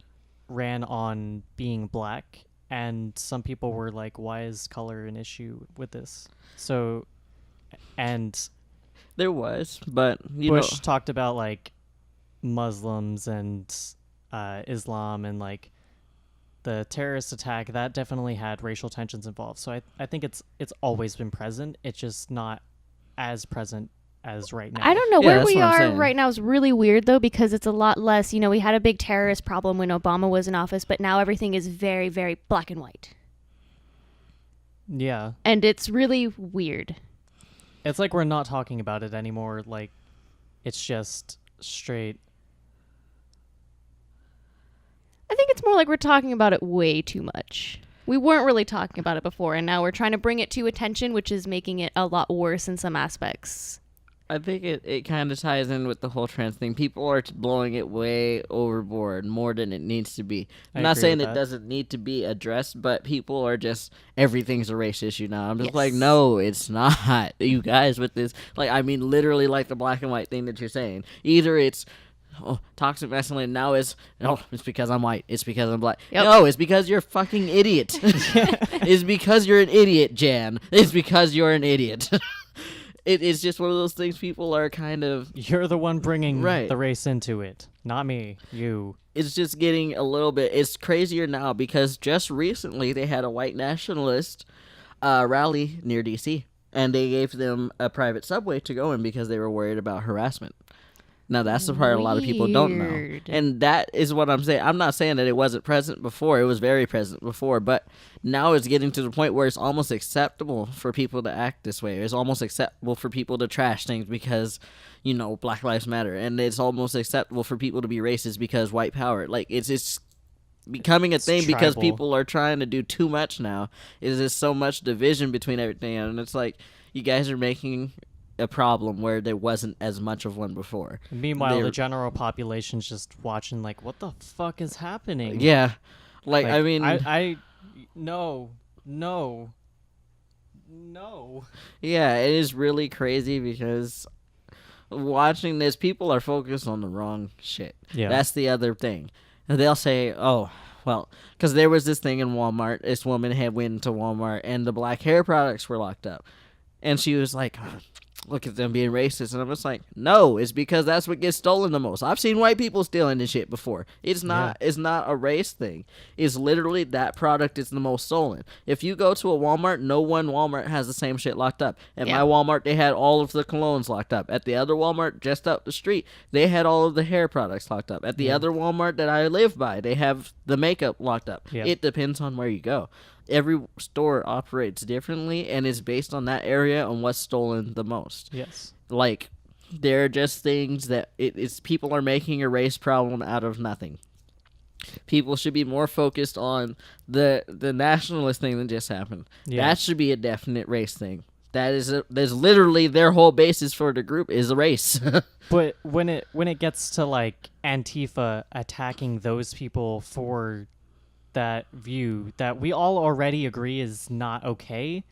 ran on being black, and some people were like, why is color an issue with this? So, and there was, but Bush talked about like Muslims and Islam and like the terrorist attack that definitely had racial tensions involved. So I think it's always been present. It's just not as present as right now. I don't know where we are right now is really weird though, because it's a lot less. We had a big terrorist problem when Obama was in office, but now everything is very, very black and white. Yeah. And it's really weird. It's like we're not talking about it anymore. Like it's just straight. I think it's more like we're talking about it way too much. We weren't really talking about it before, and now we're trying to bring it to attention, which is making it a lot worse in some aspects. I think it kind of ties in with the whole trans thing. People are blowing it way overboard, more than it needs to be. I'm I not agree saying with it that. doesn't need to be addressed, but people are just, everything's a race issue now. I'm just like, Yes. no, it's not. You guys with this, like, I mean, literally like the black and white thing that you're saying. Either it's, oh, toxic masculinity now is, no, it's because I'm white. It's because I'm black. Yep. No, it's because you're a fucking idiot. It's because you're an idiot, Jan. It's because you're an idiot. It's just one of those things people are kind of, You're the one bringing Right. the race into it, not me. You. it's just getting a little bit, it's crazier now because just recently they had a white nationalist rally near DC, and they gave them a private subway to go in because they were worried about harassment. Now that's the part a lot of people don't know, Weird. and that is what I'm saying. I'm not saying that it wasn't present before; it was very present before, but now it's getting to the point where it's almost acceptable for people to act this way. It's almost acceptable for people to trash things because, you know, Black Lives Matter, and it's almost acceptable for people to be racist because white power. Like it's becoming a It's thing because tribal. people are trying to do too much now. Is there's so much division between everything, and it's like you guys are making a problem where there wasn't as much of one before. Meanwhile, They're- the general population's just watching, like, what the fuck is happening? Yeah, like I Like, mean, no. yeah, it is really crazy because watching this, people are focused on the wrong shit. Yeah. That's the other thing. And they'll say, oh, well, because there was this thing in Walmart. This woman had went to Walmart and the black hair products were locked up. And she was like, look at them being racist. And I'm just like, no, it's because that's what gets stolen the most. I've seen white people stealing this shit before. It's not a race thing. It's literally that product is the most stolen. If you go to a Walmart, no one Walmart has the same shit locked up. At Yeah. my Walmart, they had all of the colognes locked up. At the other Walmart just up the street, they had all of the hair products locked up. At the other Walmart that I live by, they have the makeup locked up. Yeah. It depends on where you go. Every store operates differently, and it's based on that area and what's stolen the most. Yes. Like, there are just things that it's people are making a race problem out of nothing. People should be more focused on the nationalist thing that just happened. Yeah. That should be a definite race thing. That is there's literally their whole basis for the group is a race. But when it gets to, like, Antifa attacking those people for that view that we all already agree is not okay,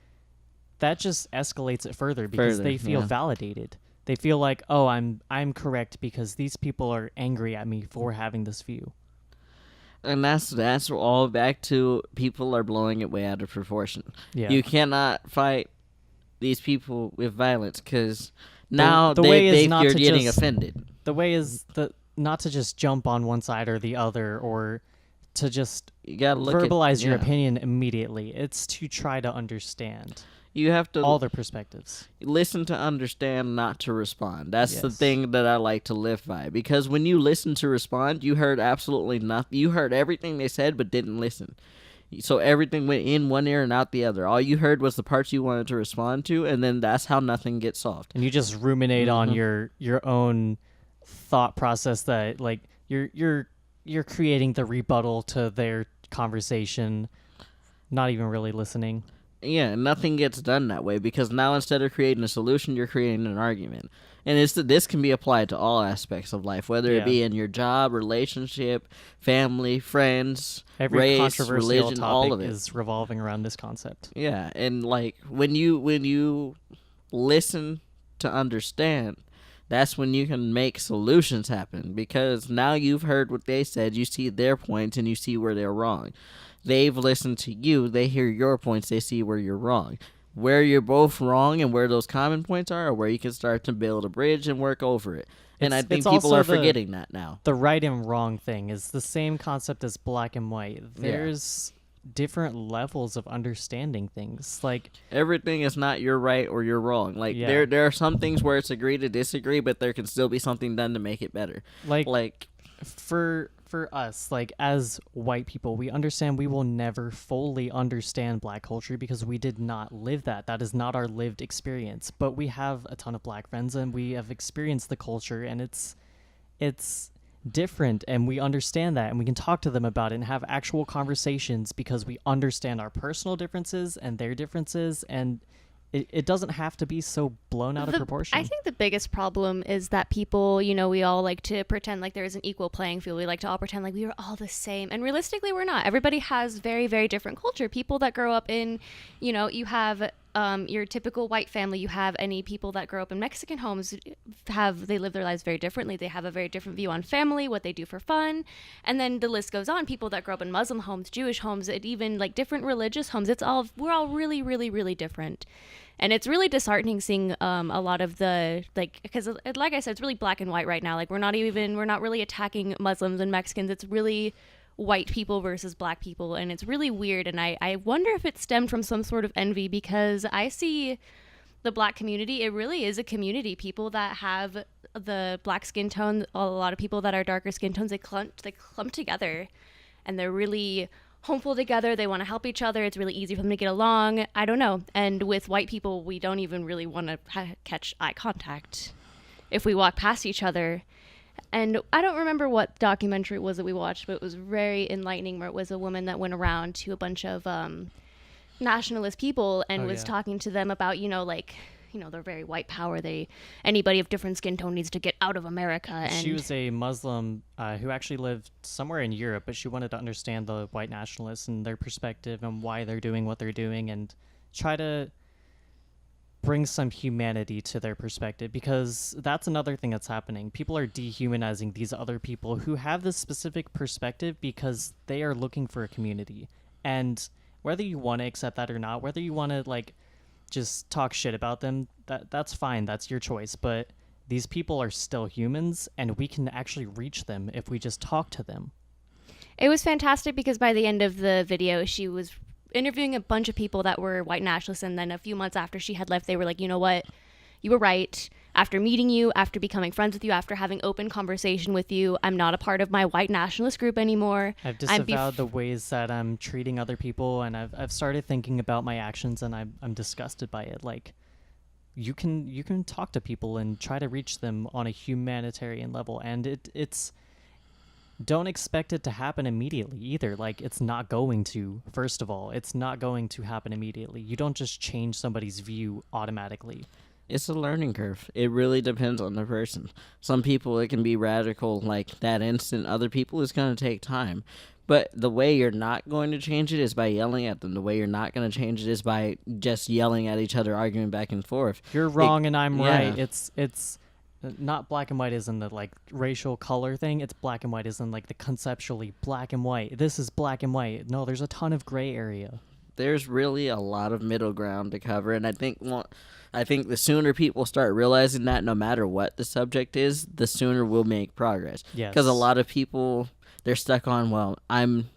that just escalates it further because Further, they feel yeah. validated. They feel like, oh, I'm correct because these people are angry at me for having this view. And that's all back to people are blowing it way out of proportion. Yeah. You cannot fight these people with violence because now the way is not you're to getting just- offended. The way is not to just jump on one side or the other or to just You gotta look verbalize at, your yeah. opinion immediately. It's to try to understand You have to all their perspectives. listen to understand, not to respond. That's the Yes. thing that I like to live by. Because when you listen to respond, you heard absolutely nothing. You heard everything they said, but didn't listen. So everything went in one ear and out the other. All you heard was the parts you wanted to respond to, and then that's how nothing gets solved. And you just ruminate on Mm-hmm. your own thought process that, like, you're creating the rebuttal to their conversation, not even really listening. Yeah, nothing gets done that way because now instead of creating a solution, you're creating an argument. And this can be applied to all aspects of life, whether Yeah. it be in your job, relationship, family, friends, Every race, controversial religion, all topic of it. is revolving around this concept. Yeah, and like when you listen to understand, that's when you can make solutions happen because now you've heard what they said, you see their points and you see where they're wrong. They've listened to you, they hear your points, they see where you're wrong. Where you're both wrong and where those common points are where you can start to build a bridge and work over it. And I It's- think it's people also are the- forgetting that now. The right and wrong thing is the same concept as black and white. There's different levels of understanding things. Like, Everything is not you're right or you're wrong. Like Yeah. there are some things where it's agree to disagree, but there can still be something done to make it better. Like for us, like, as white people, we understand we will never fully understand black culture because we did not live that. That is not our lived experience. But we have a ton of black friends and we have experienced the culture, and it's different, and we understand that, and we can talk to them about it and have actual conversations because we understand our personal differences and their differences, and it doesn't have to be so blown out of proportion. I think the biggest problem is that people, we all like to pretend like there is an equal playing field. We like to all pretend like we are all the same. And realistically, we're not. Everybody has very, very different culture. People that grow up in, you have your typical white family. You have any people that grow up in Mexican homes they live their lives very differently. They have a very different view on family, what they do for fun. And then the list goes on. People that grow up in Muslim homes, Jewish homes, even like different religious homes. We're all really, really, really different. And it's really disheartening seeing a lot of the, because like I said, it's really black and white right now. Like we're not really attacking Muslims and Mexicans. It's really white people versus black people. And it's really weird. And I wonder if it stemmed from some sort of envy, because I see the black community, it really is a community. People that have the black skin tone, a lot of people that are darker skin tones, they clump together, and they're really homeful together. They want to help each other. It's really easy for them to get along. I don't know. And with white people, we don't even really want to catch eye contact if we walk past each other. And I don't remember what documentary it was that we watched, but it was very enlightening, where it was a woman that went around to a bunch of nationalist people and was talking to them about, they're very white power. Anybody of different skin tone needs to get out of America. And she was a Muslim who actually lived somewhere in Europe, but she wanted to understand the white nationalists and their perspective and why they're doing what they're doing, and try to bring some humanity to their perspective, because that's another thing that's happening. People are dehumanizing these other people who have this specific perspective because they are looking for a community. And whether you want to accept that or not, whether you want to just talk shit about them, that's fine, that's your choice. But these people are still humans, and we can actually reach them if we just talk to them. It was fantastic, because by the end of the video, she was interviewing a bunch of people that were white nationalists, and then a few months after she had left, they were like, you know what, you were right. After meeting you, after becoming friends with you, after having open conversation with you, I'm not a part of my white nationalist group anymore. I've disavowed the ways that I'm treating other people, and I've started thinking about my actions, and I'm disgusted by it. Like, you can talk to people and try to reach them on a humanitarian level, and it's don't expect it to happen immediately either. Like, it's not going to. First of all, it's not going to happen immediately. You don't just change somebody's view automatically. It's a learning curve. It really depends on the person. Some people, it can be radical like that instant. Other people, it's going to take time. But the way you're not going to change it is by yelling at them. The way you're not going to change it is by just yelling at each other, arguing back and forth. You're wrong and I'm right. It's not black and white as in the racial color thing. It's black and white as in the conceptually black and white. This is black and white. No, there's a ton of gray area. There's really a lot of middle ground to cover, and I think the sooner people start realizing that, no matter what the subject is, the sooner we'll make progress. Yes. Because a lot of people, they're stuck on, well, I'm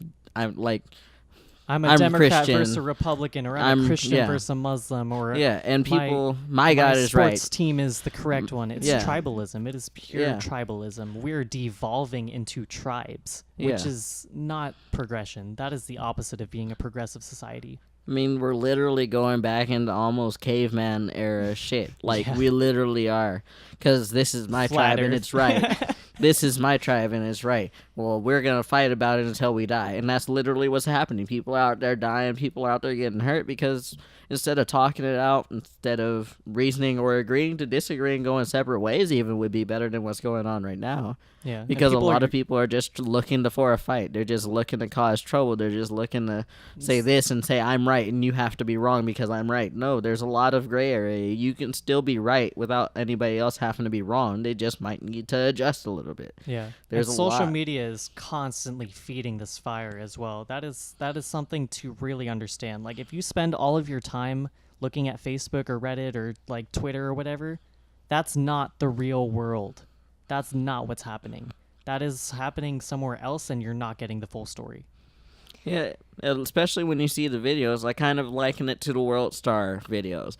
Democrat Christian versus a Republican, or I'm a Christian versus a Muslim, or and people, my God is right. My sports team is the correct one. It's tribalism. It is pure tribalism. We're devolving into tribes, which is not progression. That is the opposite of being a progressive society. I mean, we're literally going back into almost caveman era shit. We literally are. Because this is my tribe and it's right. This is my tribe and it's right. Well, we're going to fight about it until we die. And that's literally what's happening. People are out there dying. People are out there getting hurt because instead of talking it out, instead of reasoning or agreeing to disagree and going separate ways even would be better than what's going on right now. Yeah. Because a lot of people are just looking for a fight. They're just looking to cause trouble. They're just looking to say this and say, I'm right and you have to be wrong because I'm right. No, there's a lot of gray area. You can still be right without anybody else having to be wrong. They just might need to adjust a little bit. Yeah. There's and social media is constantly feeding this fire as well. That is something to really understand. If you spend all of your time looking at Facebook or Reddit or Twitter or whatever, that's not the real world. That's not what's happening. That is happening somewhere else, and you're not getting the full story. Yeah, especially when you see the videos, I kind of liken it to the World Star videos.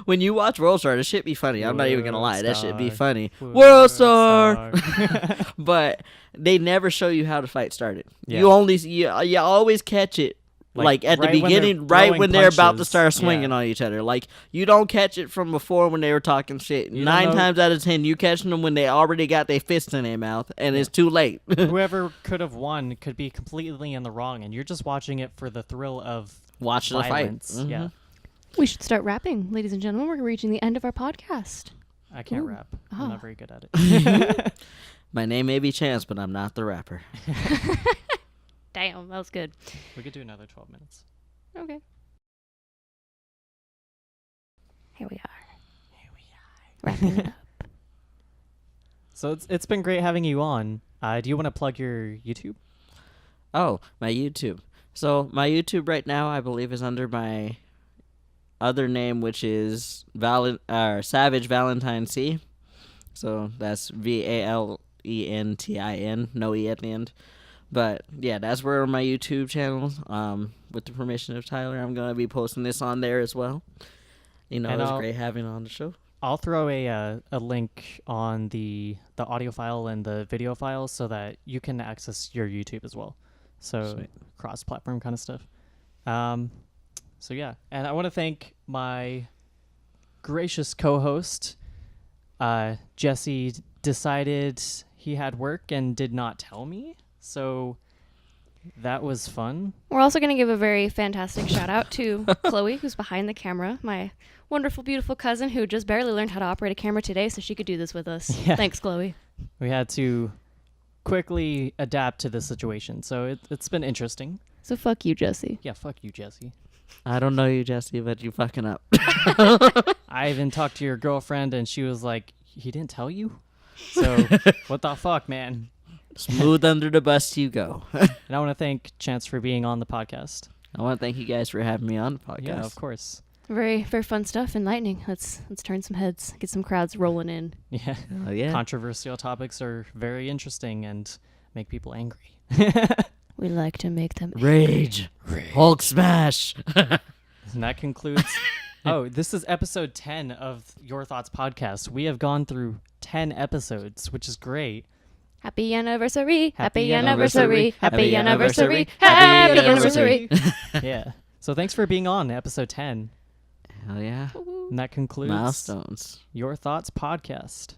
When you watch World Star, this shit be funny. I'm not even gonna lie, that shit be funny. World Star. But they never show you how the fight started. Yeah. You always catch it. At the beginning, when they're about to start swinging on each other. You don't catch it from before when they were talking shit. 9 times out of 10, you catching them when they already got their fists in their mouth, and it's too late. Whoever could have won could be completely in the wrong, and you're just watching it for the thrill of watching violence. The fight. Mm-hmm. Yeah. We should start rapping, ladies and gentlemen. We're reaching the end of our podcast. I can't Ooh. rap. Oh. I'm not very good at it. My name may be Chance, but I'm not the rapper. Damn, that was good. We could do another 12 minutes. Okay. Here we are. Wrapping it up. So it's been great having you on. Do you want to plug your YouTube? Oh, my YouTube. So my YouTube right now, I believe, is under my other name, which is Savage Valentine C. So that's VALENTIN, no E at the end. But yeah, that's where my YouTube channel. With the permission of Tyler, I'm gonna be posting this on there as well. You know, And it was great having on the show. I'll throw a link on the audio file and the video file so that you can access your YouTube as well. So Sweet. cross-platform kind of stuff. So yeah, and I want to thank my gracious co-host. Jesse decided he had work and did not tell me, so that was fun. We're also going to give a very fantastic shout out to Chloe, who's behind the camera, my wonderful, beautiful cousin who just barely learned how to operate a camera today so she could do this with us. Yeah. Thanks, Chloe. We had to quickly adapt to the situation, so it's been interesting. So fuck you, Jesse. Yeah, fuck you, Jesse. I don't know you, Jesse, but you fucking up. I even talked to your girlfriend, and she was like, he didn't tell you? So, what the fuck, man? Smooth under the bus you go. And I want to thank Chance for being on the podcast. I want to thank you guys for having me on the podcast. Yeah, of course. Very, very fun stuff. Enlightening. Let's turn some heads. Get some crowds rolling in. Yeah. Oh, yeah. Controversial topics are very interesting and make people angry. We like to make them Rage. Hulk smash. And that concludes... Oh, this is episode 10 of Your Thoughts Podcast. We have gone through 10 episodes, which is great. Happy anniversary. Happy Happy anniversary. anniversary. Happy anniversary. Happy Happy anniversary. Yeah. So thanks for being on episode 10. Hell yeah. And that concludes Milestones. Your Thoughts Podcast.